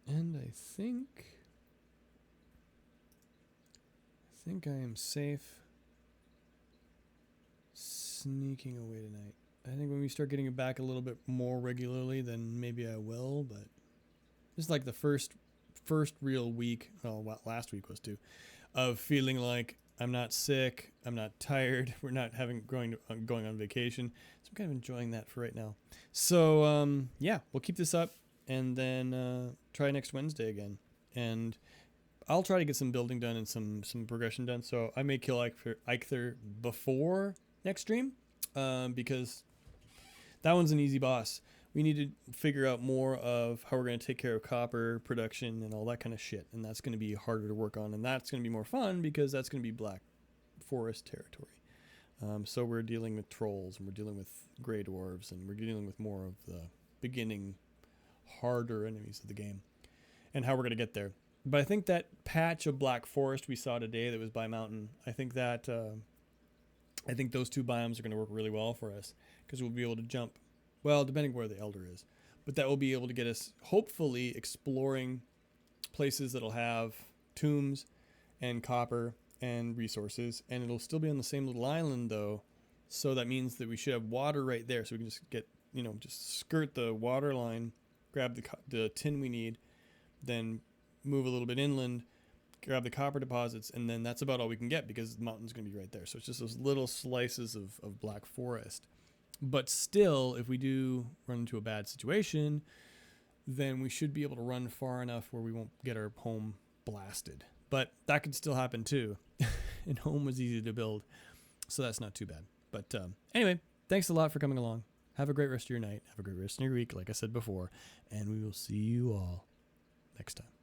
And I think I am safe sneaking away tonight. I think when we start getting it back a little bit more regularly, then maybe I will, but this is like the first real week, well, what last week was too, of feeling like I'm not sick, I'm not tired, we're not going on vacation. So I'm kind of enjoying that for right now. So yeah, we'll keep this up and then try next Wednesday again. And I'll try to get some building done and some progression done. So I may kill Eikthyr before next stream because that one's an easy boss. We need to figure out more of how we're going to take care of copper production and all that kind of shit. And that's going to be harder to work on. And that's going to be more fun because that's going to be Black Forest territory. So we're dealing with trolls and we're dealing with gray dwarves and we're dealing with more of the beginning harder enemies of the game and how we're going to get there. But I think that patch of Black Forest we saw today that was by mountain, I think that I think those two biomes are going to work really well for us because we'll be able to jump, well, depending where the Elder is, but that will be able to get us hopefully exploring places that'll have tombs and copper and resources, and it'll still be on the same little island though, so that means that we should have water right there, so we can just get, you know, just skirt the water line grab the tin we need, then move a little bit inland, grab the copper deposits, and then that's about all we can get because the mountain's going to be right there. So it's just those little slices of black forest. But still, if we do run into a bad situation, then we should be able to run far enough where we won't get our home blasted. But that could still happen too. And home was easy to build, so that's not too bad. But anyway, thanks a lot for coming along. Have a great rest of your night. Have a great rest of your week, like I said before. And we will see you all next time.